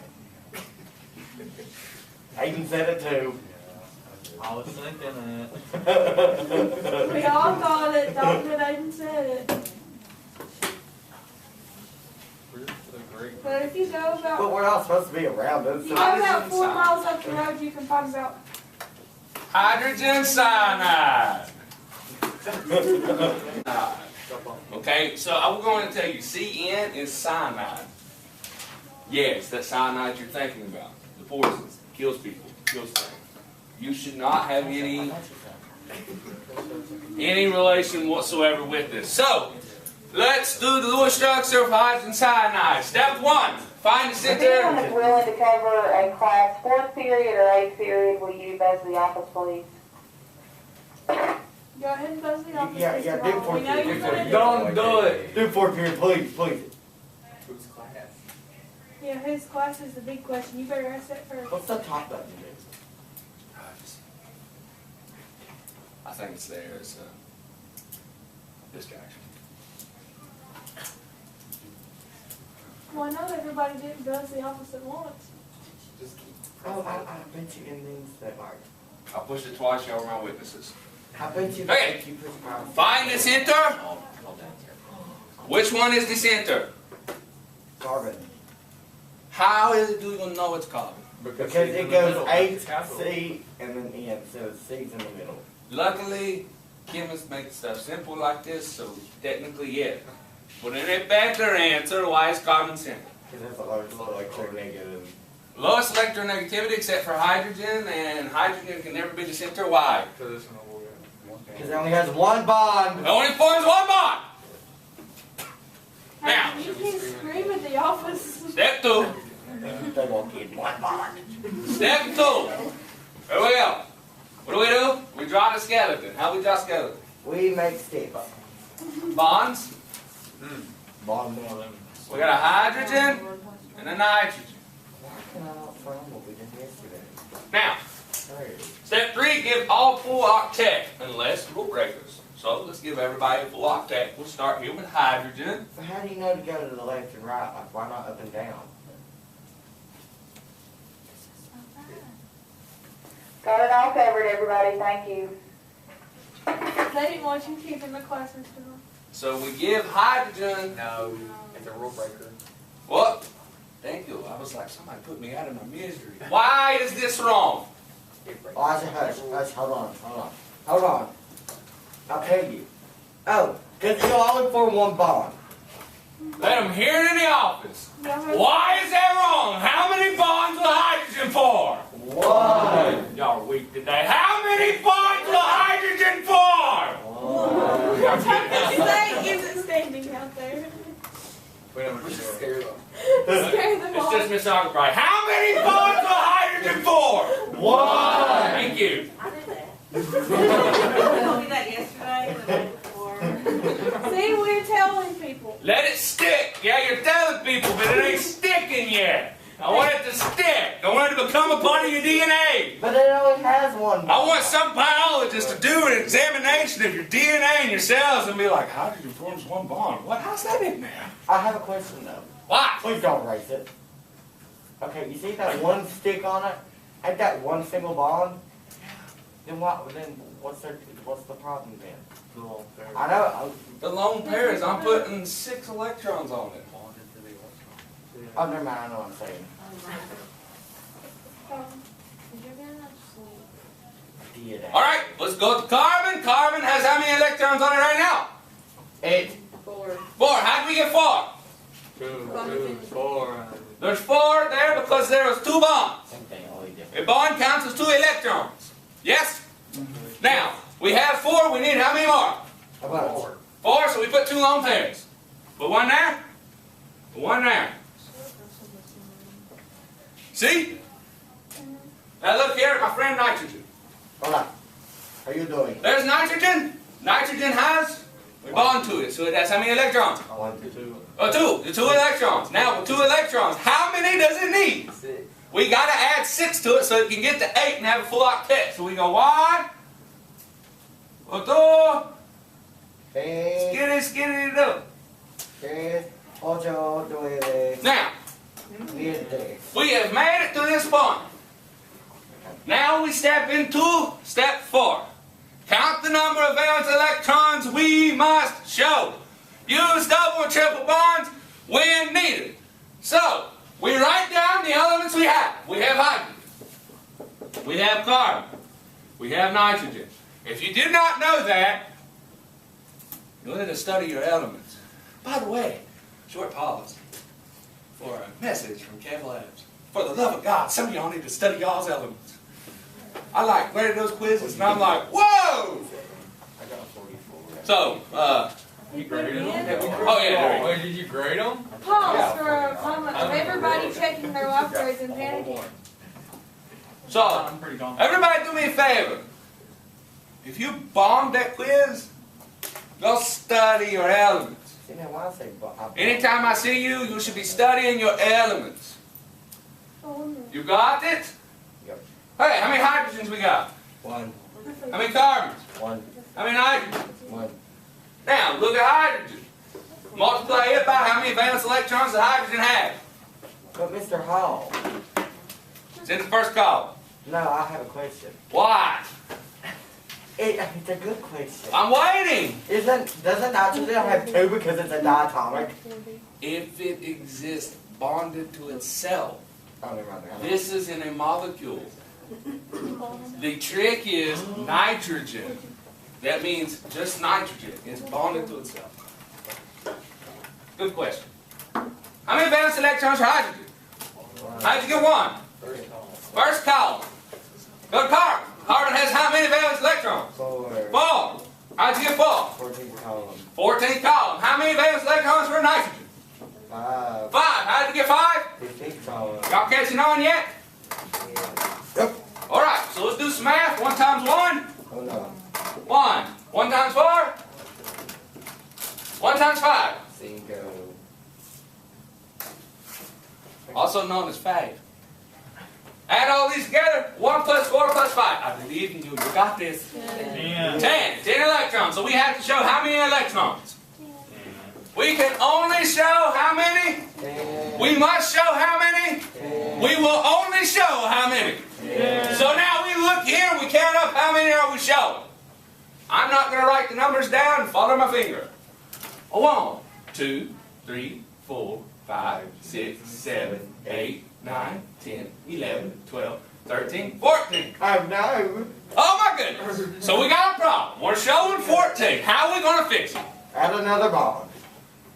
Aiden said it too. I was thinking it. We all thought it, Dr. Aiden said it. We're the great. But if you go But about, we're not supposed to be around it. if you So go about 4 miles up the road, you can find about, Hydrogen cyanide. Okay, so I'm going to tell you, CN is cyanide. Yes, that cyanide you're thinking about. The poison kills people, kills things. You should not have any relation whatsoever with this. So, let's do the little structure of hydrogen cyanide. Step 1, find the If anyone center. is willing to cover a class 4th period or 8th period, will you buzz the office, please? go ahead and buzz the office. Yeah, Mr. do Ball. for We know you're gonna do it. Don't do it. Do 4 period, please, please. Who's class? Yeah, whose class is the big question? You better ask that first. What's the top button do? I think it's there as a distraction. Well, I know that everybody didn't buzz the office at once. Just keep Oh, I bet you in these that are. I'll push it twice, y'all are my witnesses. I bet you Okay. that you put power. Find the center. Which one is the center? Carbon. How is it do you gonna know it's carbon? Because C's in it the goes middle, H, it's capital. C, and then N, so C's in the middle. Luckily, chemists make stuff simple like this, so technically, yeah. But in a better answer, why is carbon center? Because that's the lowest electronegative. Lowest electronegativity except for hydrogen, and hydrogen can never be the center. Why? Because it's an old Because it only has one bond. It only forms one bond. Now. Hey, you can scream at the office. Step 2. They won't get one bond. Step 2. Here we go. What do? We draw the skeleton. How we draw skeleton? We make steps. Bonds. Bond one. We got a hydrogen and a nitrogen. Why can I not find what we did yesterday? Now, Sorry. step 3, give all full octet, unless rule breakers. So let's give everybody a full octet. We'll start here with hydrogen. So how do you know to go to the left and right? Like, why not up and down? Got it all covered, everybody, thank you. They didn't want you keeping the class, Mr. Ball. So we give hydrogen. No, it's a rule breaker. What? Thank you. I was like, somebody put me out of my misery. Why is this wrong? Oh, I said hush, hold on. I'll tell you. Oh, because it'll only form one bond. Let them hear it in the office. Y'all heard- Why is that wrong? How many bonds will hydrogen form? One. Y'all are weak today. How many bonds will hydrogen form? Say isn't standing out there. We don't want to Scare them It's off. just Miss Ockenbright. How many bonds of hydrogen for? 1. Thank you. I did that. You told me that yesterday or the day before. See, we're telling people. Let it stick. Yeah, you're telling people, but it ain't sticking yet. I want it to stick. I want it to become a part of your DNA. But it only has 1. I want some biologist to do an examination of your DNA and your cells and be like, hydrogen forms 1 bond. What? How's that in there? I have a question though. Why? Please don't erase it. Okay, you see that 1 stick on it? Ain't that 1 single bond? Then what's the problem then? The long pair. I know. The lone pair is I'm putting 6 electrons on it. Oh, never mind. I know what I'm saying. You're gonna sleep. Yeah. All right, let's go to carbon. Carbon has how many electrons on it right now? 8. 4. 4. How did we get 4? 2, 4. There's 4 there because there was 2 bonds. Same thing, only different. A bond counts as 2 electrons. Yes? Now, we have 4. We need how many more? How about 4, so we put 2 lone pairs. Put 1 there. Put 1 there. See? Now look here at my friend nitrogen. Hold on. How you doing? There's nitrogen. Nitrogen has, we bond to it, so it has how many electrons? I want to. 2. Oh, 2. The 2 electrons. Now with 2 electrons, how many does it need? 6. We got to add 6 to it so it can get to 8 and have a full octet. So we go 1, 2, 10, skitty, do. 10, 8, 9, Now, 10. we have made it to this point. Now we step into step 4. Count the number of valence electrons we must show. Use double and triple bonds when needed. So, we write down the elements we have. We have hydrogen. We have carbon. We have nitrogen. If you did not know that, you'll need to study your elements. By the way, short pause for a message from Kev Labs. For the love of God, some of y'all need to study y'all's elements. I like graded those quizzes and I'm like, whoa! I got 44. So, You graded them? oh yeah, there you go. Wait, did you grade them? Pause for a moment of everybody checking their libraries and panicking. So, I'm pretty confident. everybody do me a favor. If you bombed that quiz, go study your elements. See, now why I say Anytime I see you, you should be studying your elements. You got it? Yep. Hey, how many hydrogens we got? 1, How many carbons? 1, How many nitrogens? 1. Now, look at hydrogen. Multiply it by how many valence electrons the hydrogen has. But Mr. Hall, It's in the first column. no, I have a question. Why? It's a good question. I'm waiting. Doesn't nitrogen have 2 because it's a diatomic? If it exists bonded to itself, Oh, never mind. this is in a molecule. The trick is nitrogen. That means just nitrogen. It's bonded to itself. Good question. How many valence electrons for hydrogen? How'd you get 1? First column. Go to carbon. Carbon has how many valence electrons? 4, 4. How'd you get 4? 14 column, 14th column. How many valence electrons for nitrogen? 5, 5. How'd you get 5? 15 column. Y'all catching on yet? Yep. Alright, so let's do some math. 1 times 1. Hold on. 1. 1 times 4. 1 times 5. 5. Also known as 5. Add all these together. 1 plus 4 plus 5. I believe in you. You got this. 10. 10 electrons. So we have to show how many electrons? We can only show how many? 10, We must show how many? 10, We will only show how many? 10. So now we look here, we count up how many are we showing. I'm not going to write the numbers down, follow my finger. 1, 2, 3, 4, 5, 6, 7, 8, 9, 10, 11, 12, 13, 14. Oh no! Oh my goodness. So we got a problem. We're showing 14. How are we going to fix it? Add another bond.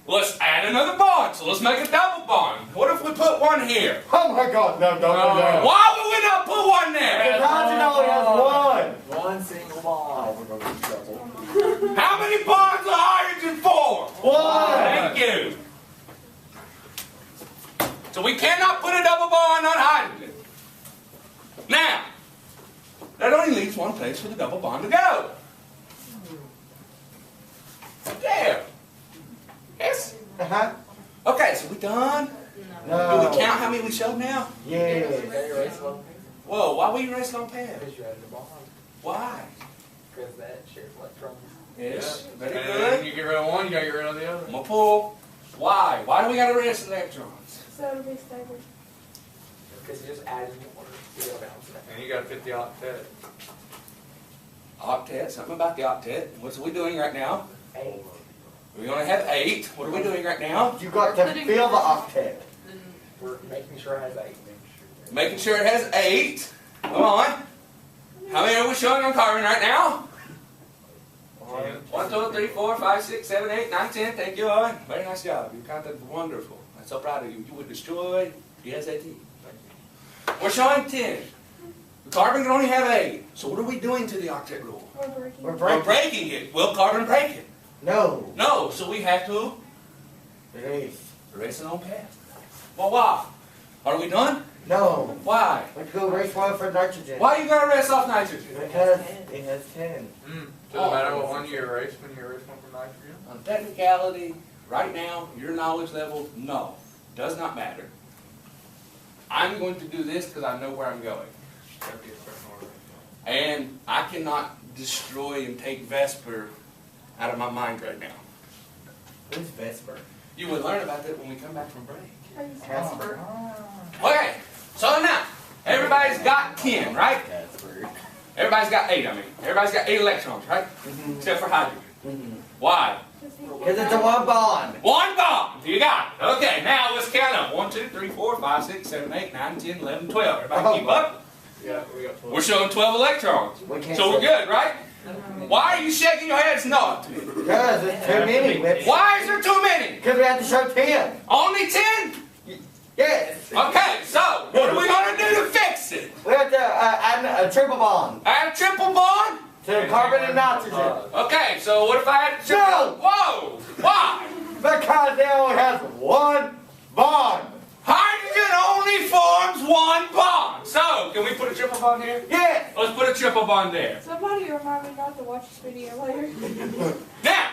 Let's add another bond. So let's make a double bond. What if we put 1 here? Oh my God! No, don't do that. Why would we not put 1 there? Hydrogen only has 1. One single bond. We're gonna be in trouble. How many bonds are hydrogen form? One. Thank you. So we cannot put a double bond on hydrogen. Now, that only leaves one place for the double bond to go. There. Yes? Uh-huh. Okay, so we done? No. Do we count how many we showed now? Yes. Whoa, why we erase long pad? Because you added a bond. Why? Because that shares electrons. Yes. And Very then good. you get rid of one, you gotta get rid of the other. I'm gonna pull. Why? Why do we gotta erase electrons? So it'll be stable. Because you just added more to the balance. And you gotta fit the octet. Octet, something about the octet. What's we doing right now? 8. We only have 8. What are we doing right now? You got to fill the octet. We're making sure it has 8. Making sure it has 8. Come on. How many are we showing on carbon right now? 1, 2, 3, 4, 5, 6, 7, 8, 9, 10. Thank you, Owen. Very nice job. You counted wonderful. I'm so proud of you. You would destroy the SAT. We're showing 10. The carbon can only have 8. So what are we doing to the octet rule? We're breaking. We're We're breaking. breaking it. Will carbon break it? No. No. So we have to Erase. erase it on past. Well, why? Are we done? No. Why? Let's go erase one for nitrogen. Why you gotta erase off nitrogen? Because it has 10. Doesn't matter what one you erase when you erase one from nitrogen. On technicality, right now, your knowledge level, no. Does not matter. I'm going to do this because I know where I'm going. Gotta be a certain order. And I cannot destroy and take Vesper out of my mind right now. Who's Vesper? You will learn about that when we come back from break. Vesper? Okay, so now, everybody's got 10, right? Everybody's got 8, I mean. Everybody's got 8 electrons, right? Except for hydrogen. Why? Because it's a one bond. One bond! You got it. Okay, now let's count up. 1, 2, 3, 4, 5, 6, 7, 8, 9, 10, 11, 12. Everybody keep up? Yeah, we got 12. We're showing 12 electrons. We can't So we're say- good, right? Why are you shaking your heads not? Because it's too many. Why is there too many? Because we have to show 10. Only 10? Yes. Okay, so what are we going to do to fix it? We have to add a triple bond Add a triple bond? to carbon and nitrogen. Okay, so what if I add a triple? No! Whoa! Why? Because it only has one bond. Hydrogen only forms one bond. So, can we put a triple bond here? Yes. Let's put a triple bond there. Somebody remind me not to watch this video later. Now,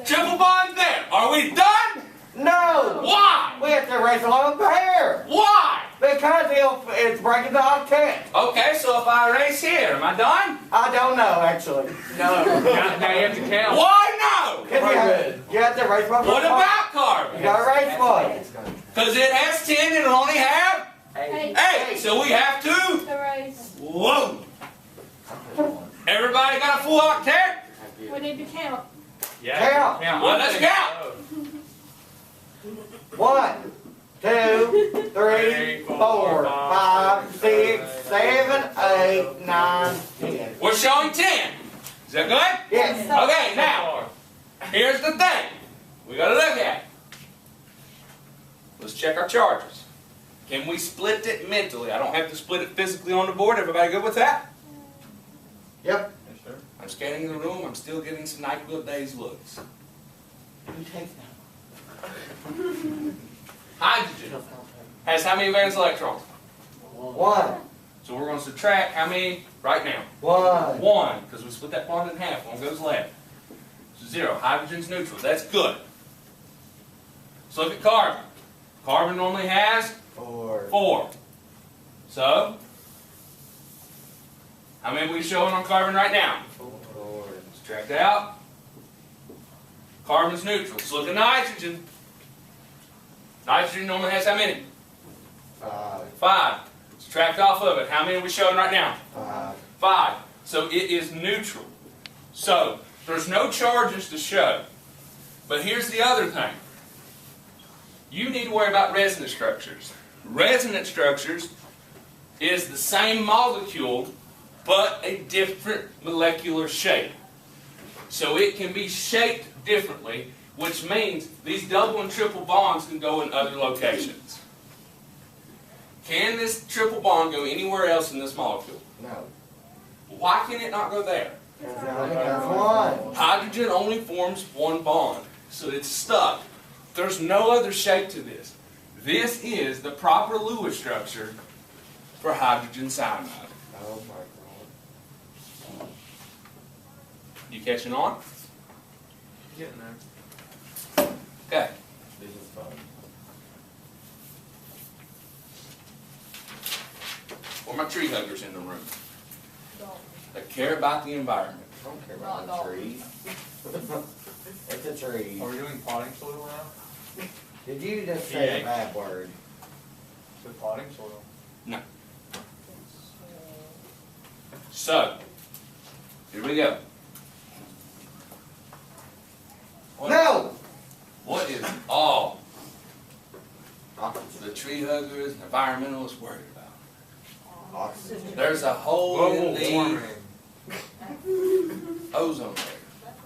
triple bond there. Are we done? No. Why? We have to erase a lone pair. Why? Because it's breaking the octet. Okay, so if I erase here, am I done? I don't know, actually. No, now you have to count. Why no? Because you have to erase one. What about You carbon? gotta erase one. Because it has 10 and it'll only have Hey, 8. So we have to. the race. Whoa. Everybody got a full octet? We need to count. Yeah, Count. Well, let's count. 1, 2, 3, 4, 5, 6, 7, 8, 9, 10. We're showing 10. Is that good? Yes. Okay, now, here's the thing. We gotta look at it. Let's check our charges. Can we split it mentally? I don't have to split it physically on the board. Everybody good with that? Yep. Yes, sir. I'm scanning the room. I'm still getting some NyQuil dazed looks. Who takes that? Hydrogen has how many valence electrons? 1, So we're going to subtract how many right now? 1. 1, because we split that bond in half. One goes left. So 0. Hydrogen's neutral. That's good. Let's look at carbon. Carbon normally has 4. 4. So, how many are we showing on carbon right now? 4. Subtract out. Carbon's neutral. Let's look at nitrogen. Nitrogen normally has how many? 5. 5. Subtract off of it. How many are we showing right now? 5. 5. So it is neutral. So, there's no charges to show. But here's the other thing. You need to worry about resonance structures. Resonance structures is the same molecule, but a different molecular shape. So it can be shaped differently, which means these double and triple bonds can go in other locations. Can this triple bond go anywhere else in this molecule? No. Why can it not go there? There's one. Hydrogen only forms one bond, so it's stuck. There's no other shape to this. This is the proper Lewis structure for hydrogen cyanide. Oh my god. You catching on? Getting there. Okay. This is fun. Or my tree huggers in the room that care about the environment. I don't care about the trees. It's a tree. Are we doing potting soil now? Did you just say a Yeah. bad word? So potting soil. No. So, here we go. No! What is all Oxygen. the tree huggers and environmentalists worried about? Oxygen. There's a hole in Global the warming. ozone layer.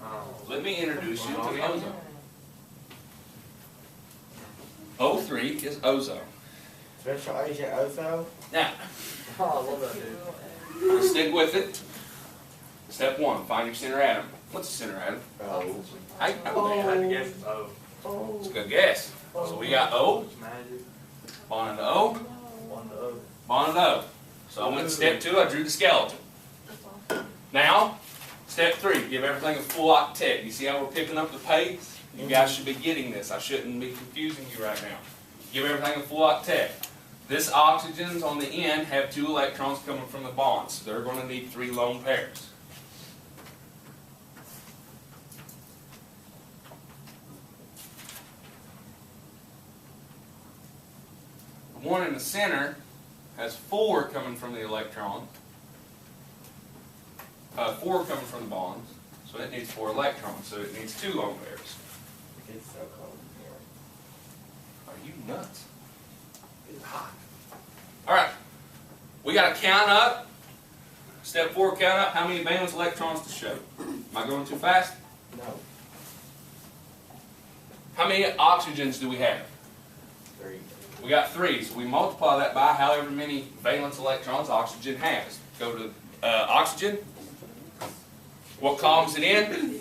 Oh. Let me introduce you to the ozone. O3 is ozone. Special Agent Oso? Now, Oh, I love that dude. stick with it. Step 1, find your center atom. What's the center atom? Oh. I know I had to that. guess it's O. It's a good guess. So we got O, It's magic. bonded to O, One to O. bonded to O. So I went to step 2, I drew the skeleton. Now, step 3, give everything a full octet. You see how we're picking up the pace? You guys should be getting this. I shouldn't be confusing you right now. Give everything a full octet. This oxygens on the end have 2 electrons coming from the bonds. So they're going to need 3 lone pairs. The one in the center has 4 coming from the electron. 4 coming from the bonds. So it needs 4 electrons. So it needs 2 lone pairs. It's so cold here. Are you nuts? It's hot. Alright. We got to count up. Step 4, count up how many valence electrons to show. Am I going too fast? No. How many oxygens do we have? 3. We got 3. So we multiply that by however many valence electrons oxygen has. Go to oxygen. What column is it in?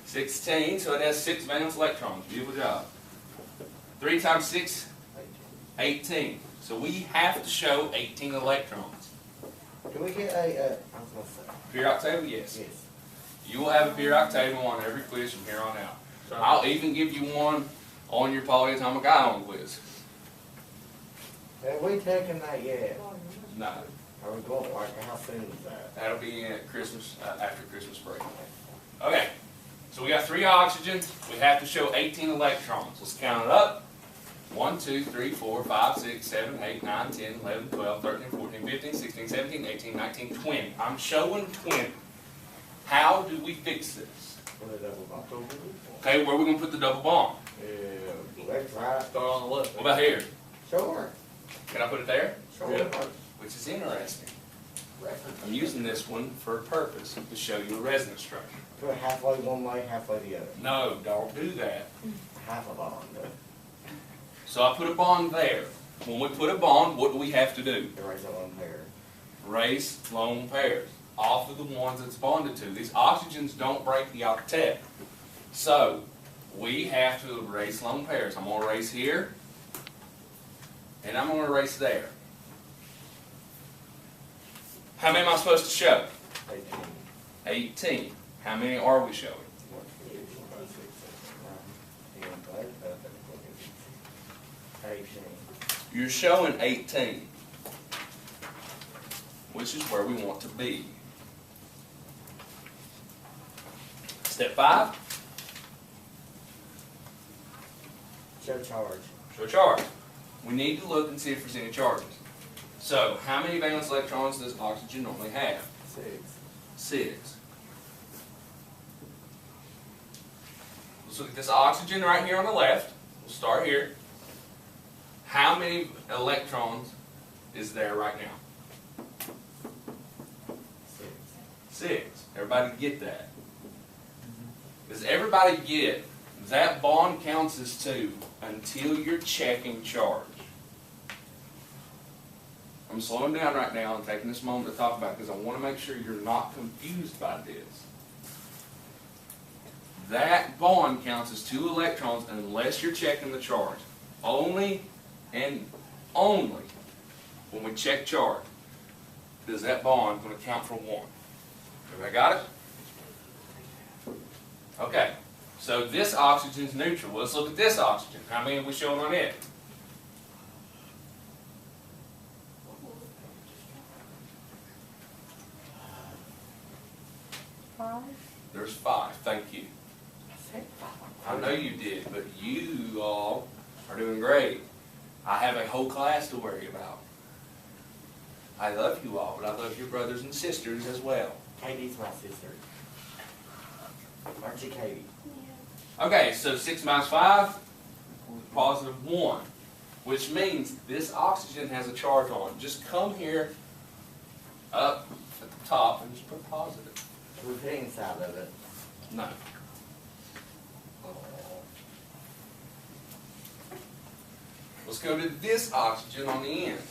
16. So it has 6 valence electrons. Beautiful job. 3 times 6? 18. So we have to show 18 electrons. Can we get a, I was gonna say. Periodic table? Yes. Yes. You will have a periodic table on every quiz from here on out. I'll even give you one on your polyatomic ion quiz. Have we taken that yet? No, Are we going, like, how soon is that? that'll be at Christmas, after Christmas break. Okay, so we got 3 oxygens. We have to show 18 electrons. Let's count it up. 1, 2, 3, 4, 5, 6, 7, 8, 9, 10, 11, 12, 13, 14, 15, 16, 17, 18, 19, 20. I'm showing 20. How do we fix this? What is that about? Okay, where are we going to put the double bond? Yeah, let's try. Start on the left. What about here? Sure. Can I put it there? Sure. Which is interesting. I'm using this one for a purpose, to show you a resonance structure. Put it halfway one way, halfway the other. No, don't do that. Half a bond. So I put a bond there. When we put a bond, what do we have to do? Erase that one pair. Erase lone pairs off of the ones it's bonded to. These oxygens don't break the octet. So we have to erase lone pairs. I'm going to erase here, and I'm going to erase there. How many am I supposed to show? 18. 18. How many are we showing? 18. You're showing 18, which is where we want to be. Step 5, Show charge. show charge. We need to look and see if there's any charges. So, how many valence electrons does oxygen normally have? 6. 6. Let's look at this oxygen right here on the left. We'll start here. How many electrons is there right now? 6. 6. Everybody get that? Does everybody get that bond counts as 2 until you're checking charge? I'm slowing down right now and taking this moment to talk about it because I want to make sure you're not confused by this. That bond counts as 2 electrons unless you're checking the charge. Only and only when we check charge is that bond going to count for 1. Everybody got it? Okay, so this oxygen's neutral. Let's look at this oxygen. How many are we showing on it? There's 5. Thank you. I know you did, but you all are doing great. I have a whole class to worry about. I love you all, but I love your brothers and sisters as well. Katie's my sister. Aren't you, Katie? Okay, so 6 minus 5, positive 1, which means this oxygen has a charge on it. Just come here up at the top and just put positive. We're putting inside of it. No. Let's go to this oxygen on the end.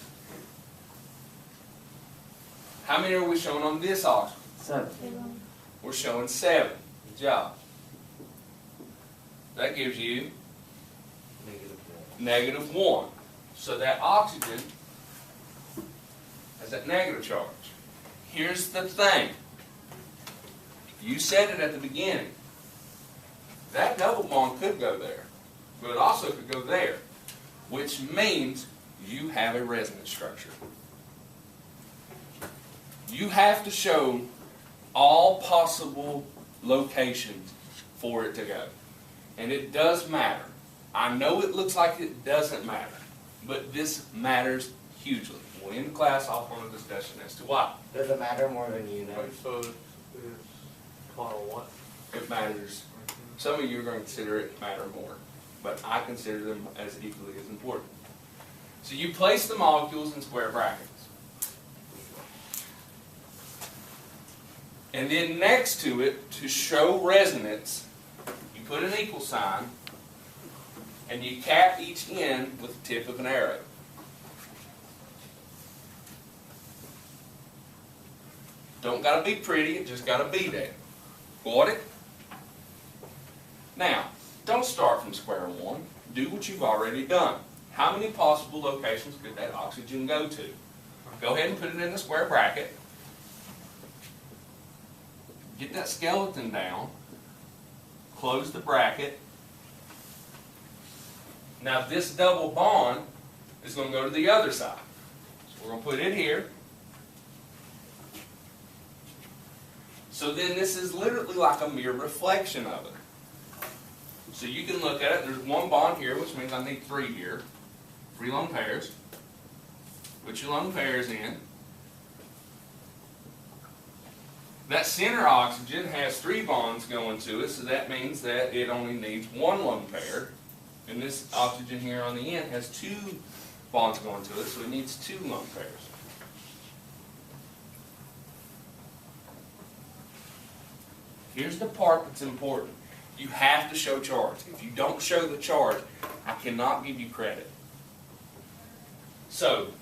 How many are we showing on this oxygen? 7. We're showing 7. Good job. That gives you negative 1. So that oxygen has that negative charge. Here's the thing. You said it at the beginning. That double bond could go there, but it also could go there, which means you have a resonance structure. You have to show all possible locations for it to go. And it does matter. I know it looks like it doesn't matter, but this matters hugely. We'll end the class off on a discussion as to why. Does it matter more than you know? Wait, so it's coil what? It matters. Some of you are going to consider it matter more, but I consider them as equally as important. So you place the molecules in square brackets. And then next to it, to show resonance, you put an equal sign, and you cap each end with the tip of an arrow. Don't got to be pretty, it just got to be there. Got it? Now, don't start from square one. Do what you've already done. How many possible locations could that oxygen go to? Go ahead and put it in the square bracket. Get that skeleton down. Close the bracket. Now this double bond is going to go to the other side. So we're going to put it here. So then this is literally like a mere reflection of it. So you can look at it. There's one bond here, which means I need 3 here. 3 lone pairs. Put your lone pairs in. That center oxygen has 3 bonds going to it, so that means that it only needs 1 lone pair. And this oxygen here on the end has 2 bonds going to it, so it needs 2 lone pairs. Here's the part that's important. You have to show charge. If you don't show the charge, I cannot give you credit. So,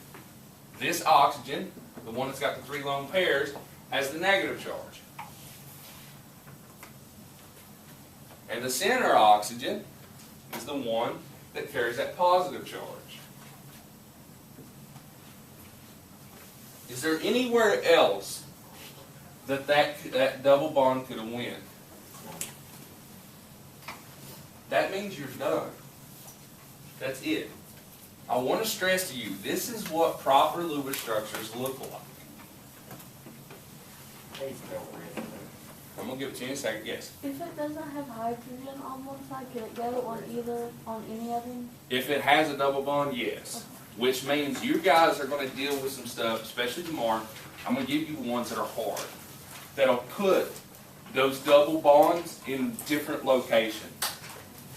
this oxygen, the one that's got the 3 lone pairs, has the negative charge. And the center oxygen is the one that carries that positive charge. Is there anywhere else that double bond could have went? That means you're done. That's it. I want to stress to you, this is what proper Lewis structures look like. I'm going to give it to you in a second. Yes? If it doesn't have hydrogen on one side, can it go on any of them? If it has a double bond, yes. Which means you guys are going to deal with some stuff, especially tomorrow. I'm going to give you ones that are hard. That'll put those double bonds in different locations.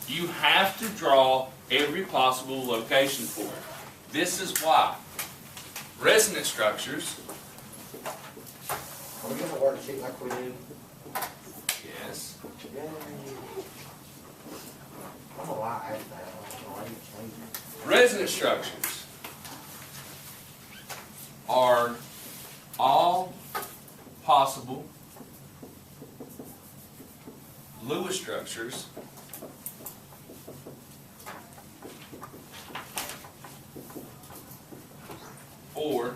You have to draw every possible location for it. This is why resonance structures. Are we going to worksheet like we did? Yes. Yay. I don't know why I asked that. I don't know why you changed it. Resonance structures are all possible Lewis structures for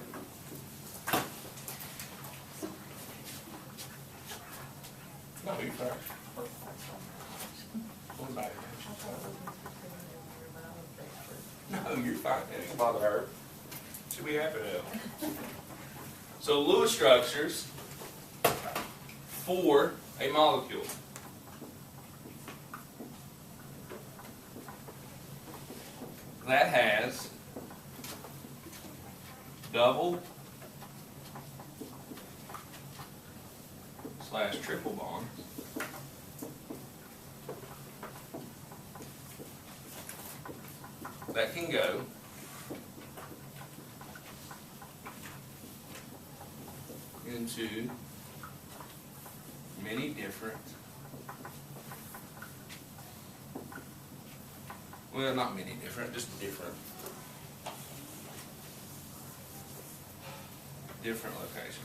no, you're fine. No, you're fine. It ain't bother her. Should be happy now. So Lewis structures for a molecule. That has double / triple bonds that can go into many different, well, not many different, just different locations.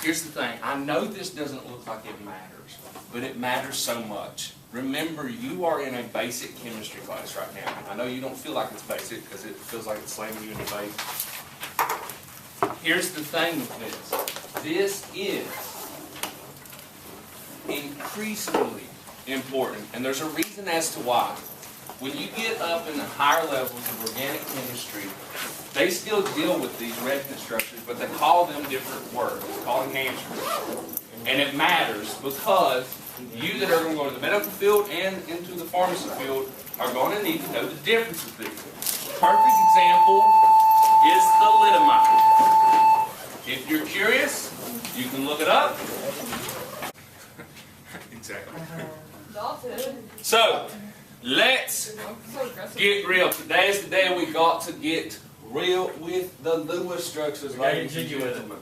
Here's the thing, I know this doesn't look like it matters, but it matters so much. Remember, you are in a basic chemistry class right now. I know you don't feel like it's basic because it feels like it's slamming you in the face. Here's the thing with this. This is increasingly important, and there's a reason as to why. When you get up in the higher levels of organic chemistry, they still deal with these resonance structures, but they call them different words. It's called enhancers. And it matters because you that are going to go to the medical field and into the pharmacy field are going to need to know the difference of these. Perfect example is thalidomide. If you're curious, you can look it up. Exactly. So, let's get real. Today is the day we got to get real with the Lewis structures, ladies and gentlemen.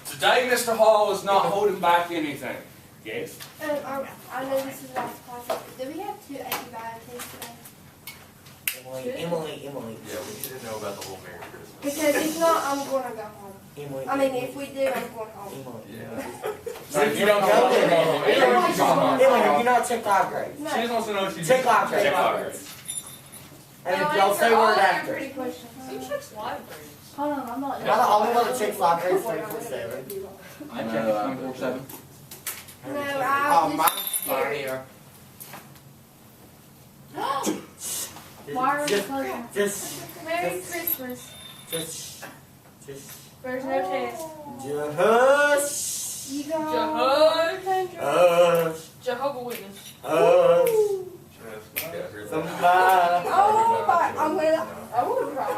Today, Mr. Hall is not holding back anything. Yes? I know this is last class, but do we have 2 antibiotics today? Emily. Yeah, we need to know about the whole Merry Christmas. Because if not, I'm going to go home. Emily. I mean, if we do, I'm going home. Yeah. So you don't go then. Emily, have you not checked live grades? No. She just wants to know if she's Check live grades. Check live grades. And if y'all say word after. Pretty questions. Who checks live grades? Hold on, I'm not. Am I the only one that checks live grades 24/7? I check it 24/7. No, Oh, I mine's right here. Why are we closing? Just, Merry Christmas. just. There's no test. Just. You guys. Jehovah's Witness. Somebody. Oh, but I'm gonna. I want to cry.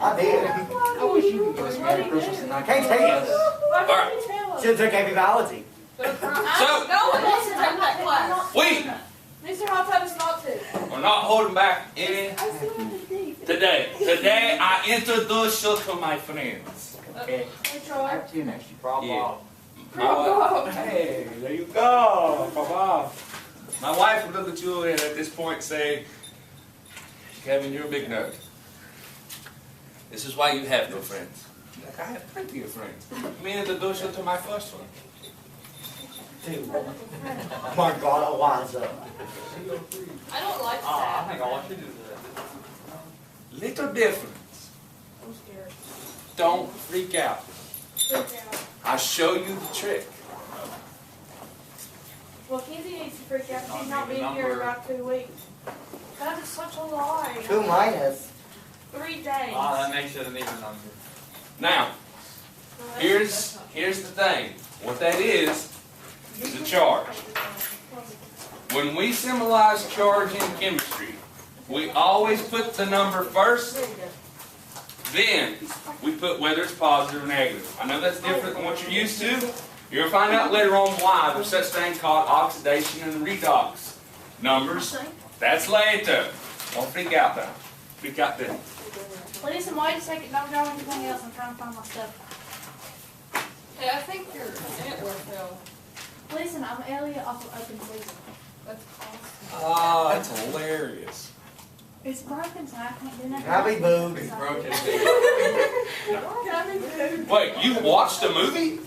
I did. I wish you could give us Merry Christmas and not Can't tell you. Why All right. didn't you tell us? Should have took AP biology. So, No one wants to take that class. we Mr. Hall told us not to. are not holding back any I still have to think. today. Today, I introduce you to my friends. Okay. Hey, I Troy. have 2 next year. Yeah. Bravo. Hey, there you go. Papa. My wife would look at you and at this point say, Kevin, you're a big nerd. This is why you have no friends. Like, I have plenty of friends. Let me introduce you to my first one. Dude. Oh my God, Eliza. I don't like I that. think I want you to do that. Little difference. I'm scared. Don't freak out. Freak out. I'll show you the trick. Well, Kenzie needs to freak out. She's not been here in about 2 weeks. That is such a lie. 2 minus. 3 days. That makes it an even number. Now, here's the thing. What that is a charge. When we symbolize charge in chemistry, we always put the number first, then we put whether it's positive or negative. I know that's different than what you're used to. You're going to find out later on why there's such thing called oxidation and redox numbers. That's later. Don't freak out though. Freak out then. Listen, wait a second. Don't draw anything else. I'm trying to find my stuff. Hey, I think your antler fell. Listen, I'm Elliot off of Open Season. That's awesome. Oh, that's hilarious. It's broken, so I can't do nothing. Happy boob. It's broken. Can I be good? Wait, you watched a movie?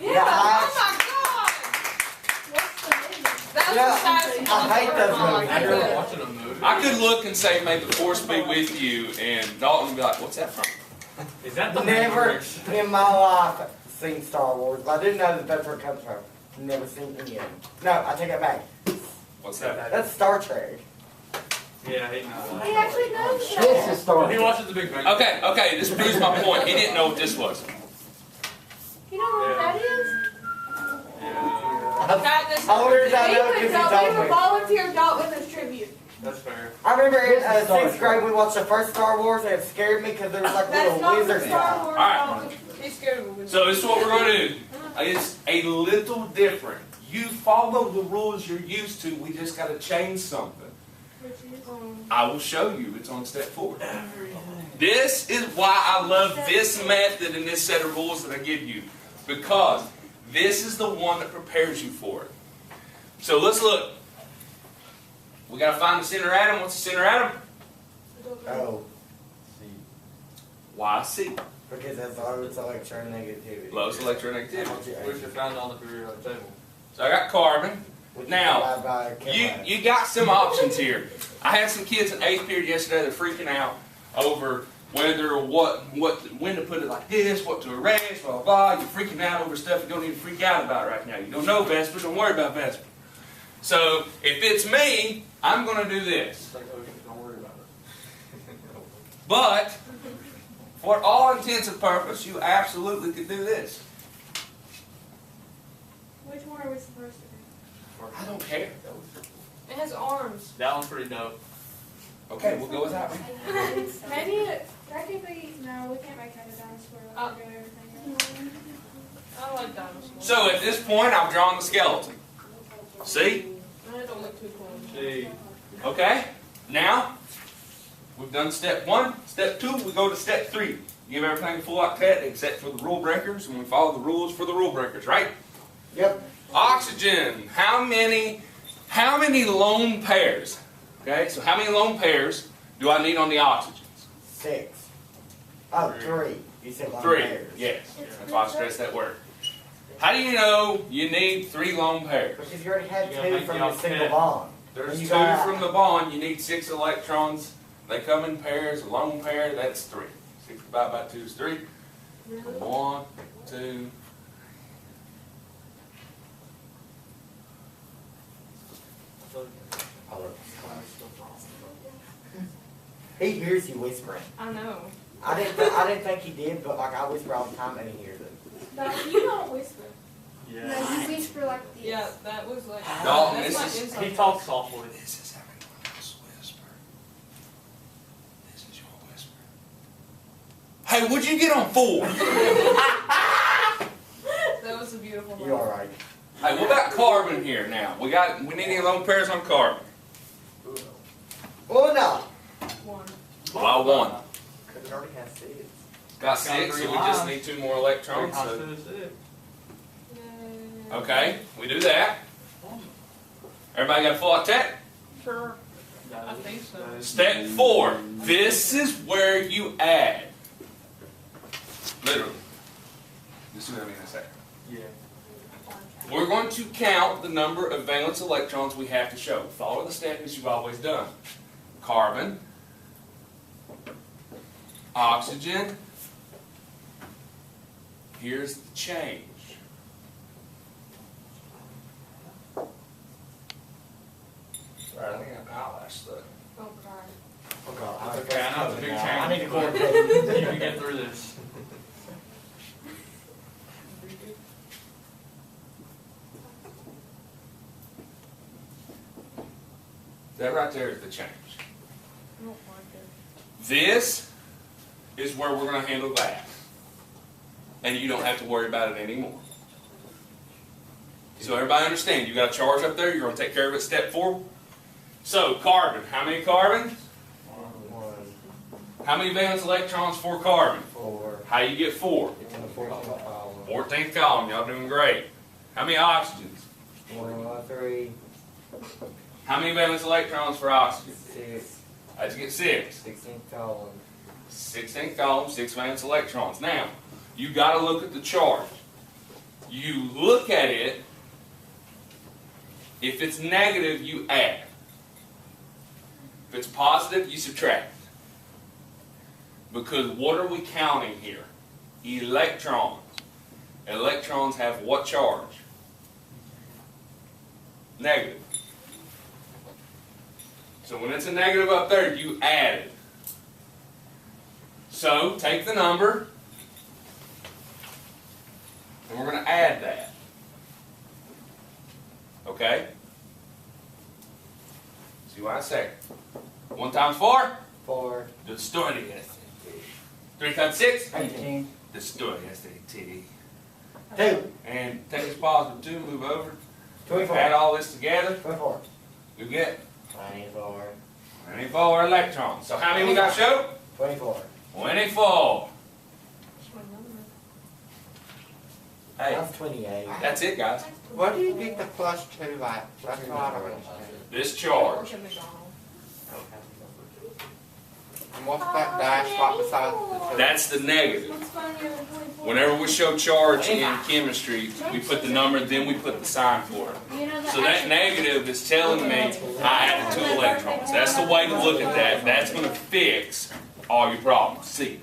Yeah. I- Oh my god. What's the movie? That was Yeah, the saddest I hate those movies. I grew up movie. watching a movie. I could look and say, "May the force be with you," and Dalton would be like, "What's that from?" Is that the Never Matrix? in my life seen Star Wars, but I didn't know that that's where it comes from. Never seen any of them. No, I take it back. What's that? That's Star Trek. Yeah, he knows. He actually knows This that. is Star He Trek. watches the Big Bang. Okay, okay, this proves my point. He didn't know what this was. You know what that is? Yeah, That just- How old is that We now? would 'Cause he go- told we would me. volunteer Dalton as tribute. that's fair. I remember in This is Star 6th Trek. grade we watched the first Star Wars and it scared me because there was like That's little not the wizards. Star Wars. Alright. Dalton. He's scared of it. So this is what we're going to do. It's a little different. You follow the rules you're used to. We just got to change something. I will show you. It's on step 4. This is why I love this method and this set of rules that I give you. Because this is the one that prepares you for it. So let's look. We got to find the center atom. What's the center atom? Oh, Why C? because that's lowest electronegativity. Lowest electronegativity. Which are found on the periodic table. So I got carbon. Which is Now, divided by kilowatt. You got some options here. I had some kids in 8th period yesterday that are freaking out over whether when to put it like this, what to erase, blah, blah, blah. You're freaking out over stuff you don't need to freak out about right now. You don't know Vesper, don't worry about Vesper. So, if it's me, I'm going to do this. It's like ocean, don't worry about it. But, for all intents and purposes, you absolutely could do this. Which one are we supposed to do? I don't care. It has arms. That one's pretty dope. Okay, we'll go with that one. Maybe that could be. No, we can't make that a dinosaur. Like we're doing everything else. I like dinosaurs. So, at this point, I've drawn the skeleton. See? That don't look too cool. Gee. Okay, now we've done step 1. Step 2, we go to step 3. Give everything a full octet except for the rule breakers, and we follow the rules for the rule breakers, right? Yep. Oxygen. How many lone pairs? Okay, so how many lone pairs do I need on the oxygens? 6. Oh, 3. You said 1 3. pairs. Yes, that's why I stressed that word. How do you know you need 3 lone pairs? Because you already had You gotta 2 make from the a single octet. bond. There's And 2 you got- from the bond. You need 6 electrons. They come in pairs. A lone pair, that's 3. 6 divided by 2 is 3. 1, 2. Oh, look. He hears you whispering. I know. I didn't think he did, but like I whisper all the time and he hears it. No, you don't whisper. No, Yeah. you whisper like this. Yeah, that was like. Dalton, that's this my is- inside He talks softly. This is everyone else whisper. This is your whisper. Hey, would you get on 4? That was a beautiful You moment. alright? Hey, what about carbon here now? We need any lone pairs on carbon? Well, no. One. Well, 1. Because it already has 6. Got 6, so we just need 2 more electrons. Times So. 2 is 6. Okay, we do that. Everybody got a full octet? Sure. I think so. Step 4. This is where you add. Literally. This is what I mean in a second. Yeah. We're going to count the number of valence electrons we have to show. Follow the step as you've always done. Carbon, oxygen, here's the change. Sorry, I think I eyelash stuck. Oh, God. Oh god, Okay, I know it's a big change. I need to but coordinate. You can get through this. That right there is the change. I don't like it. This is where we're going to handle that. And you don't have to worry about it anymore. So everybody understand, you got a charge up there, you're going to take care of it step 4. So carbon, how many carbon? 1, How many valence electrons for carbon? 4, How you get 4? in the 14th column. 14th column, y'all doing great. How many oxygens? 1, 3, How many valence electrons for oxygen? 6, How'd you get 6? 16th column. 16th column, 6 valence electrons. Now, you got to look at the charge. You look at it. If it's negative, you add. If it's positive, you subtract. Because what are we counting here? Electrons. Electrons have what charge? Negative. So when it's a negative up there, you add it. So take the number, and we're going to add that. Okay? See what I say? 1 times 4? 4, Destroy the SAT. 3 times 6? 18. Destroy the SAT. 2, And take this positive 2, move over. 24. Add all this together. 24. We get 24. 24 electrons. So how many we got show? 24. 24. Hey, That's 28. that's it, guys. Where do you get the plus 2 at? That's what I don't understand. This charge. And what's that dash right beside the 2? That's the negative. What's funnier than 24? Whenever we show charge in chemistry, we put the number, then we put the sign for it. You know So that negative is telling me I added 2 electrons. That's the way to look at that. That's going to fix all your problems. See?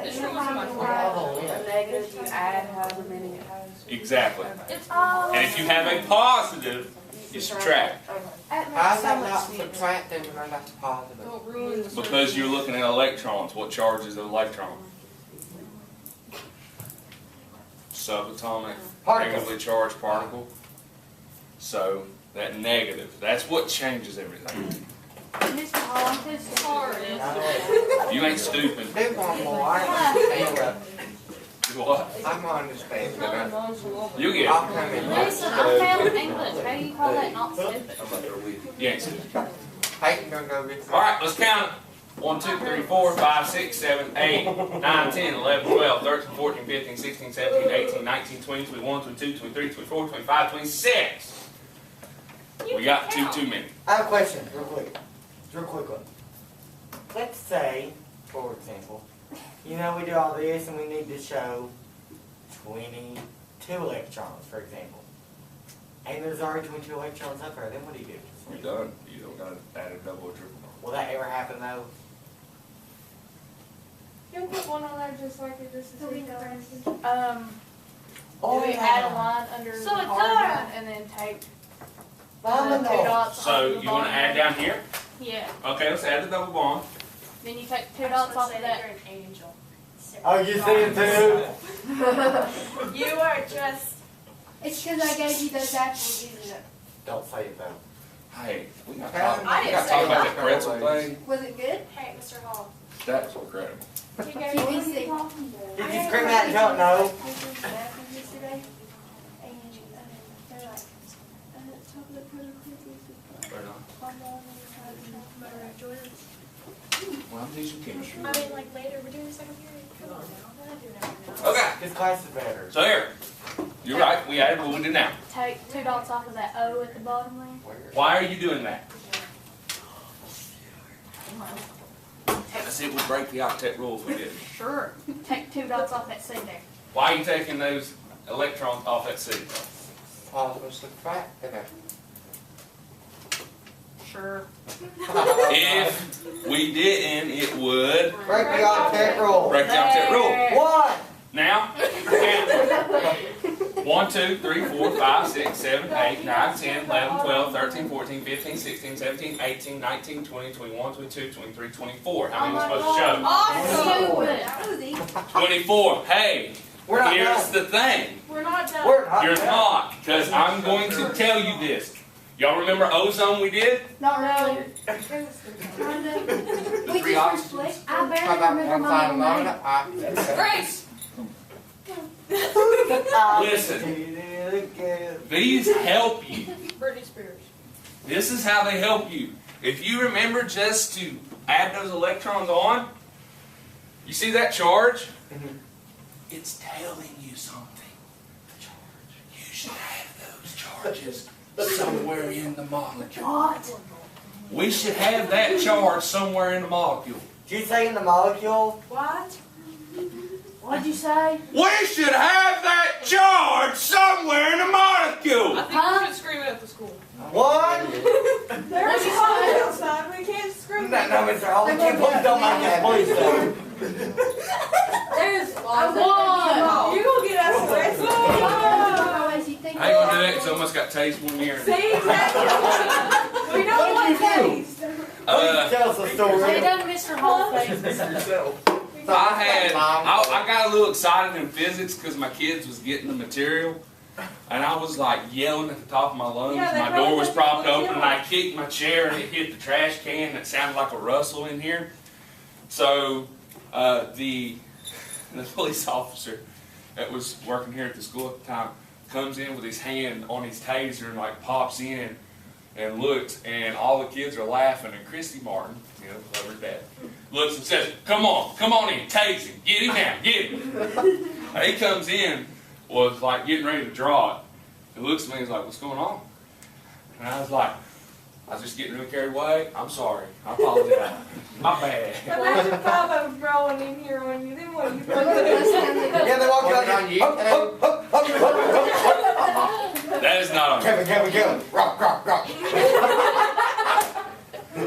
This room is much more A negative, you add however many it has. Exactly. Oh. And if you have a positive, you subtract. How's that not subtracting when that's positive? Don't ruin the Because you're looking at electrons. What charge is an electron? Subatomic, negatively charged particle. So that negative, that's what changes everything. Mr. Hall, his card. You ain't stupid. Do one more. I understand that. Do what? I'm understanding that. You get I'll it. come in. Listen, I'm failing English. How do you call that not stupid? You ain't stupid. Peyton gonna go get some. Alright, let's count it. 1, 2, 3, 4, 5, 6, 7, 8, 9, 10, 11, 12, 13, 14, 15, 16, 17, 18, 19, 20, 21, 22, 23, 24, 25, 26. We got too many. I have a question, real quick. Real quick one. Let's say, for example, you know, we do all this and we need to show 22 electrons, for example. And there's already 22 electrons up there, then what do you do? You're done. You don't got to add a double or triple. Will that ever happen though? You can put one on there just like it just is. So we know everything. Oh, Do we add a line under So the it's argon and then take the 2 Phenomenal. dots So off the you want to bottom? add down here? Yeah. Okay, let's add the double bond. Then you take 2 dots off of that. Oh, you see it too? You are just. It's because I gave you those apples, isn't it? Don't say it though. Hey, we got to I talk, didn't talk say about that. that pretzel thing. Was it good? Hey, Mr. Hall. That was incredible. TBC. Did you scream that jump? No. Yesterday, and they're like, chocolate pudding cookies. Right on. Jordan. Well, I'm teaching chemistry. I mean, like later, we're doing the second period. Come on now. I do never know. Okay, This class is better. so here. You're right, we added what we do now. Take 2 dots off of that O at the bottom there. Why are you doing that? Let's see if we break the octet rule if we did. Sure. Take 2 dots off that C there. Why are you taking those electrons off that C? Positive subtracting it. Sure. If we didn't, it would Break the octet rule. break the octet rule. What? Now, count. 1, 2, 3, 4, 5, 6, 7, 8, 9, 10, 11, 12, 13, 14, 15, 16, 17, 18, 19, 20, 21, 22, 23, 24. How many are we supposed to show? Awesome. That was easy. 24. Hey, We're not here's done. the thing. We're not done. We're not You're done. not, because I'm going to tell you this. Y'all remember ozone we did? Not really. Kind of. We Three just oxygens. reflect. I How barely about remember one my side own alone? name. Grace. Listen, these help you. Britney Spears. This is how they help you. If you remember just to add those electrons on, you see that charge? It's telling you something. should have those charges somewhere in the molecule. What? We should have that charge somewhere in the molecule. Did you say in the molecule? What? What'd you say? We should have that charge somewhere in the molecule. I think we should scream it at the school. One. There's a college outside. We can't scream No, it. Mr. Holly, please don't mind that. Please don't. There's You're gonna get us arrested. I ain't gonna do that because I almost got tased one year. See, exactly. We don't want taste. Tell us a They story. done Mr. Hall face. I got a little excited in physics because my kids was getting the material. And I was like yelling at the top of my lungs. Yeah, they My probably door was think propped you were open and I kicked my chair and it hit the trash can and it sounded like a rustle in here. So the police officer that was working here at the school at the time comes in with his hand on his taser and like pops in and looks, and all the kids are laughing, and Christy Martin, you know, Lover's dad, looks and says, come on in, tase him, get him now, get him. And he comes in, was like getting ready to draw it, and looks at me and is like, what's going on? And I was like, I was just getting really carried away. I'm sorry. I apologize. My bad. Imagine 5 of them rolling in here on you. Then what are you Yeah, they walk out on you. That is not on me. Kevin. Rock.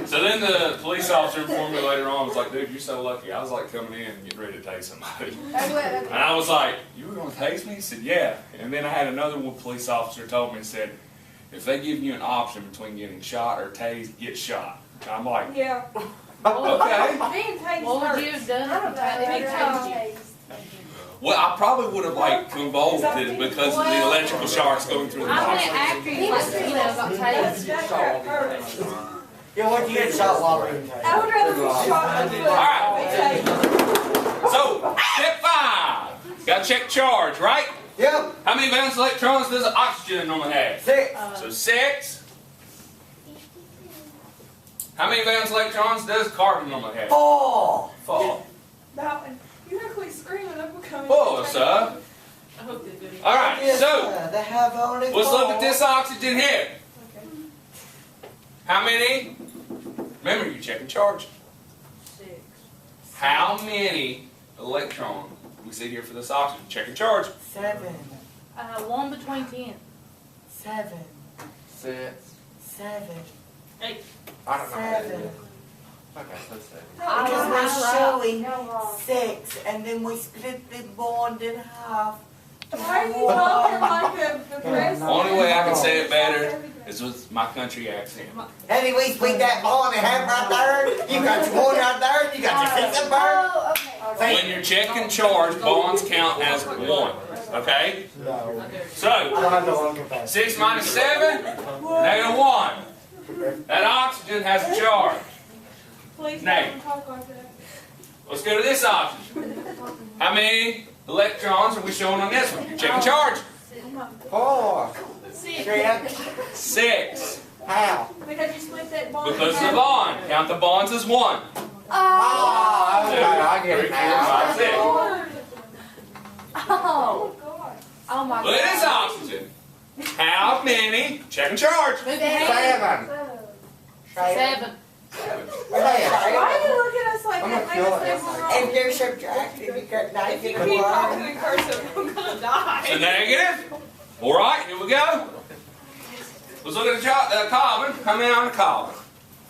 So then the police officer informed me later on, was like, dude, you're so lucky. I was like coming in and getting ready to tase somebody. And I was like, you were going to tase me? He said, yeah. And then I had another one police officer told me and said, if they give you an option between getting shot or tased, get shot. And I'm like, Yeah. okay. Being tased What would you have done if they tased you? Well, I probably would have like convulsed because of the electrical shocks going through the I body. meant after you, like, got tased. that hurts. Yeah, what you get shot while being tased? I would rather be shot in the foot. Alright. Tased. So, step 5. Got to check charge, right? Yep. How many valence electrons does oxygen normally have? 6. So 6. How many valence electrons does carbon normally have? 4. 4. Now, you have to quit screaming. I'm coming. 4, sir. I hope they do. Alright, Yes, so sir, they have only let's 4. look at this oxygen here. Okay. How many? Remember, you're checking charge. 6. How many electrons we see here for this oxygen? Checking charge. 7. 1 between 10. 7. 6. 7. 8. I don't know. How to do 7. it. Okay, so 7. Because we're showing No wrong. 6, and then we split the bond in half. Why are you talking like a president? Only way I can say it better is with my country accent. Anyway, split that bond in half right there. You got your 1 right there. You got your 6 up there. Oh, okay. When you're checking charge, bonds count as 1. Okay? No. I So, don't have no longer pass. 6 minus 7, -1. That oxygen has a charge. Please Nay. don't talk like that. Let's go to this oxygen. How many electrons are we showing on this one? You're checking charge. 4. 6. 6. How? Because you split that bond. Because of the bond. Count the bonds as 1. Oh, okay, I 2, get 3, it 4, now. 5, 6. Oh. Oh my Look at this God. oxygen. How many? Checking charge. 7. 7. Why are you looking at us like I'm that? gonna Make kill us it. think we're wrong. If you're subtracting, you got If you 9 keep talking in cursive, I'm gonna The die. negative. All right, here we go. Let's look at the carbon. How many on the carbon?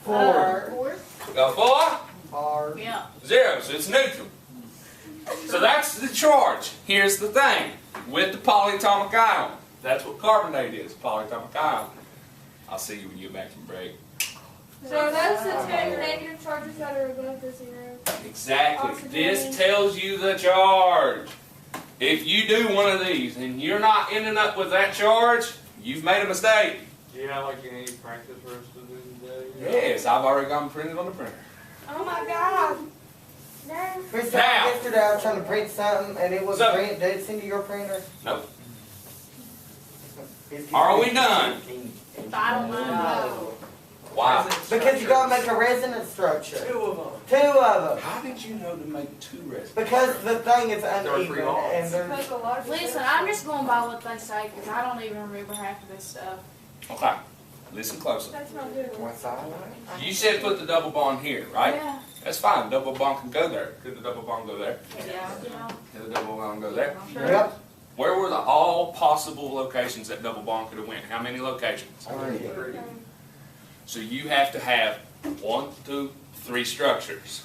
4. Got 4. Hard. Yeah. 0, so it's neutral. So that's the charge. Here's the thing. With the polyatomic ion. That's what carbonate is, polyatomic ion. I'll see you when you get back from break. So that's the 10 negative charges that are above the 0. Exactly. Oxygen. This tells you the charge. If you do one of these and you're not ending up with that charge, you've made a mistake. Do you have like any practice for us to do today? Yes, I've already got them printed on the printer. Oh my God. Chris, Now. yesterday I was trying to print something and it was So- print. Did it send to your printer? Nope. Are we done? I don't know. Why? Because you gotta make a resonance structure. Two of them. Two of them. How did you know to make two resonance? Because the thing is are three uneven balls. and there's. Make a larger Listen, I'm just going by what they say because I don't even remember half of this stuff. Okay, listen closely. That's not good. One side. You said put the double bond here, right? Yeah. That's fine, double bond can go there. Could the double bond go there? Yeah. Yeah. Could the double bond go there? Yep. Where were the all possible locations that double bond could have went? How many locations? So you have to have 1, 2, 3 structures.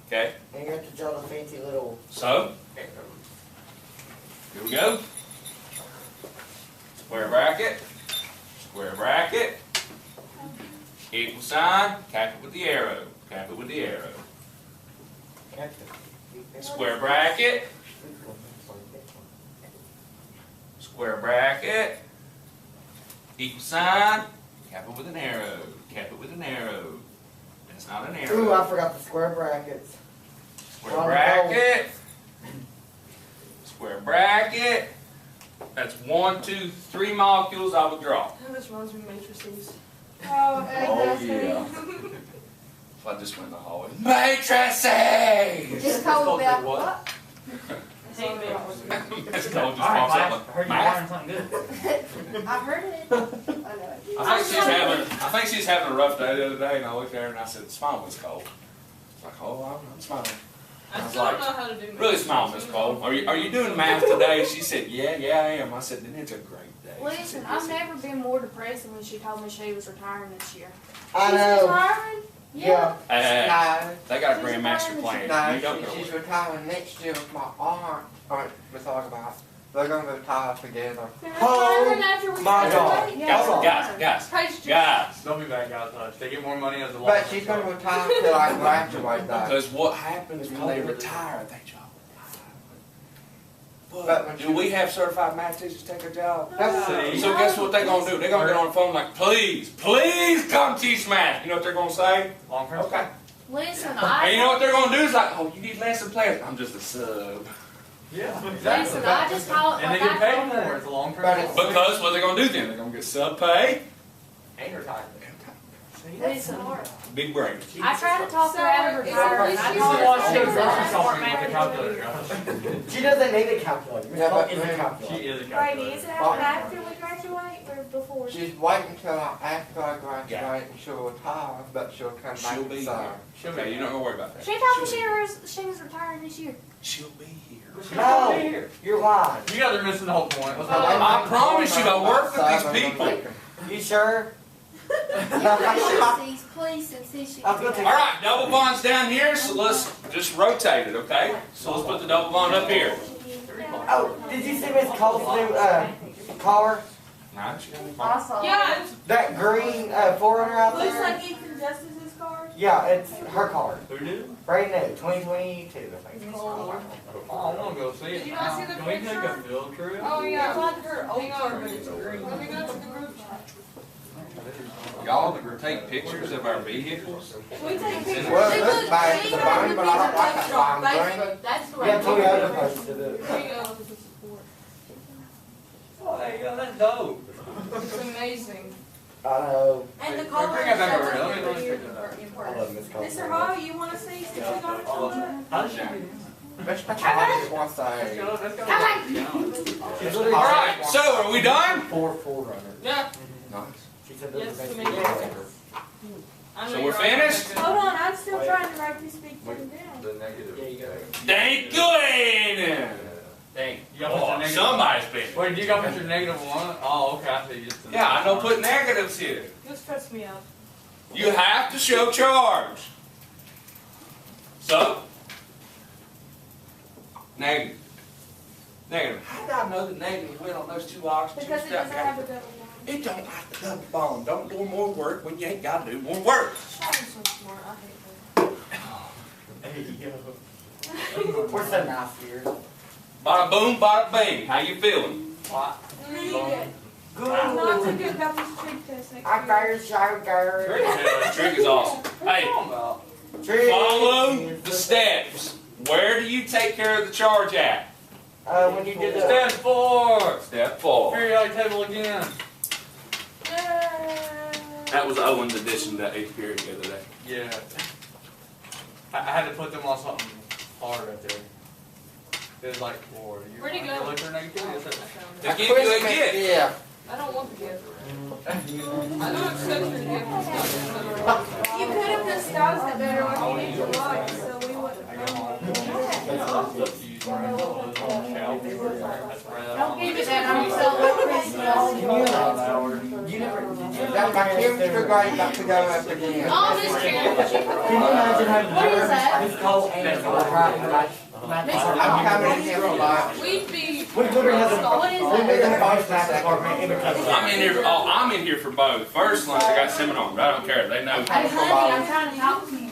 Okay, And you have to draw the fancy little. so here we go. Square bracket, equal sign, cap it with the arrow, cap it with the arrow. Square bracket, square bracket, equal sign, cap it with an arrow, cap it with an arrow. That's not an arrow. Ooh, I forgot the square brackets. Square bracket. Square bracket. That's 1, 2, 3 molecules I would draw. This reminds me of matrices. Oh, yeah. If I just went in the hallway. Matrices! Just call it about what? That's called just Alright, pops Max, up I heard you math. learned something good. I heard it. I know. I think she's having a rough day the other day, and I looked at her and I said, "Smile, Miss Cole." She's like, "Oh, I'm smiling." I was still like, don't know how to do "Really smile, Miss Cole. Are you doing math today?" She said, "Yeah, I am." I said, "Then it's a great day." She Listen, said, I've "Yes, it never been more depressed than when she told me she was retiring this year. I She's know. retiring? Yeah. is." Hey, No, they got a She's grandmaster plan. You don't no, know she's it. retiring next year with my aunt. Alright, we'll talk about it. They're gonna retire together. They're Oh, retiring after we my God. graduate? Guys, Don't be bad guys, touch. They get more money as a But she's gonna retire till I graduate though. because what happens when they retire, they drop. But But when do we have certified math teachers take a job? That's See? So guess what they're gonna do? They're gonna get on the phone like, please come teach math. You know what they're gonna say? Long term. Okay. Listen, And you know what they're gonna do is like, oh, you need lesson plans. I'm just a sub. Yeah, Listen, I just called, And they like get I paid told more. her. It's a long term. But it's- Because what they're gonna do then? They're gonna get sub pay. And retirement. Listen, Big brain. I tried to talk her out of So, retiring. is I this told year- her Watch she the was grocery a shopping smart with a calculator. She doesn't need a calculator. Miss Yeah, Cole but is a when- She calculator. is a Brady, calculator. is it after we graduate or before? She's waiting till after I graduate and she'll retire, but she'll come back She'll be and here. serve. Okay, you're not gonna worry about that. She told me she was retiring this year. She'll be here. No, you're lying. You guys are missing the whole point. Let's I promise you, I work with these people. You sure? Please, and see she. I was gonna take- All right, double bond's down here, so let's just rotate it, okay? So let's put the double bond up here. Oh, did you see Miss Cole's new collar? Nah, she doesn't I bond. saw Yeah, That green Forerunner out looks there? like Ethan Justice's card. Yeah, it's her collar. Who did? Brand new, 2022, I think. Oh, I wanna go see it. Did you not see the Can we take a picture? field trip? Oh, yeah. It's like her old card, but it's green. Let me go to the group chat. Y'all ever take pictures of our vehicles? We take pictures. Well, They it looks look like green the on bone, the but I don't like picture that on bone Facebook. That's the way. Yeah, Toyota posted it. There you go. Oh, there you go, that's dope. It's amazing. I know. And the Bring color it back is over here. Let me such a pick that up. I love Miss Cole. Mr. Hall, you want to see since we got it on the? How does she? Let's retire one side. Let's go. She's literally All right, so are we done? Forerunner. Yeah. Nice. She said this Yes, is to basically me. a So we're finished? Hold on, I'm still trying to write this big thing down. The negative. Yeah, you go. Thank you, Aiden. Thank You got to put your negative. somebody's been. Wait, you got to put your negative one? Oh, okay, I see. Just Yeah, I don't put negatives here. This stressed me out. You have to show charge. So, negative. Negative. How did I know the negative went on those two oxygen Because it doesn't have a double bond. It don't have to double bond. Don't do more work when you ain't got to do more work. I'm so smart, I hate We're so nice here. Bada boom, bada bing. How you feeling? that. Really good. Good. I'm not too good about this trig test next I year. fired sugar. Trick is awesome. Hey, Tree. follow the steps. Where do you take care of the charge at? When you did the. Step 4. Step 4. Periodic table again. Yay. That was Owen's addition to that 8th period the other day. Yeah. I had to put them on something hard right there. It was like, Lord, you Where'd he go? electronegativity? Is that- The gift you ain't get. Yeah. I don't want the gift. I don't accept your gift and stuff. You could have disguised it better when you did your life, so we wouldn't. I go home. Use my shelf. That's right. Don't give it that, I'm so like Christmas. You never. That my chemistry grade got to go up again. Oh, this chair. Can you imagine having What is that? this cold and it's right in the back? I'm coming in here a lot. We'd be. We literally have a. What is We that? have a vice department in the country. I'm in here. Oh, I'm in here for both. First lunch, I got seminar, but I don't care. They know. Hey, honey, I'm trying to talk to you.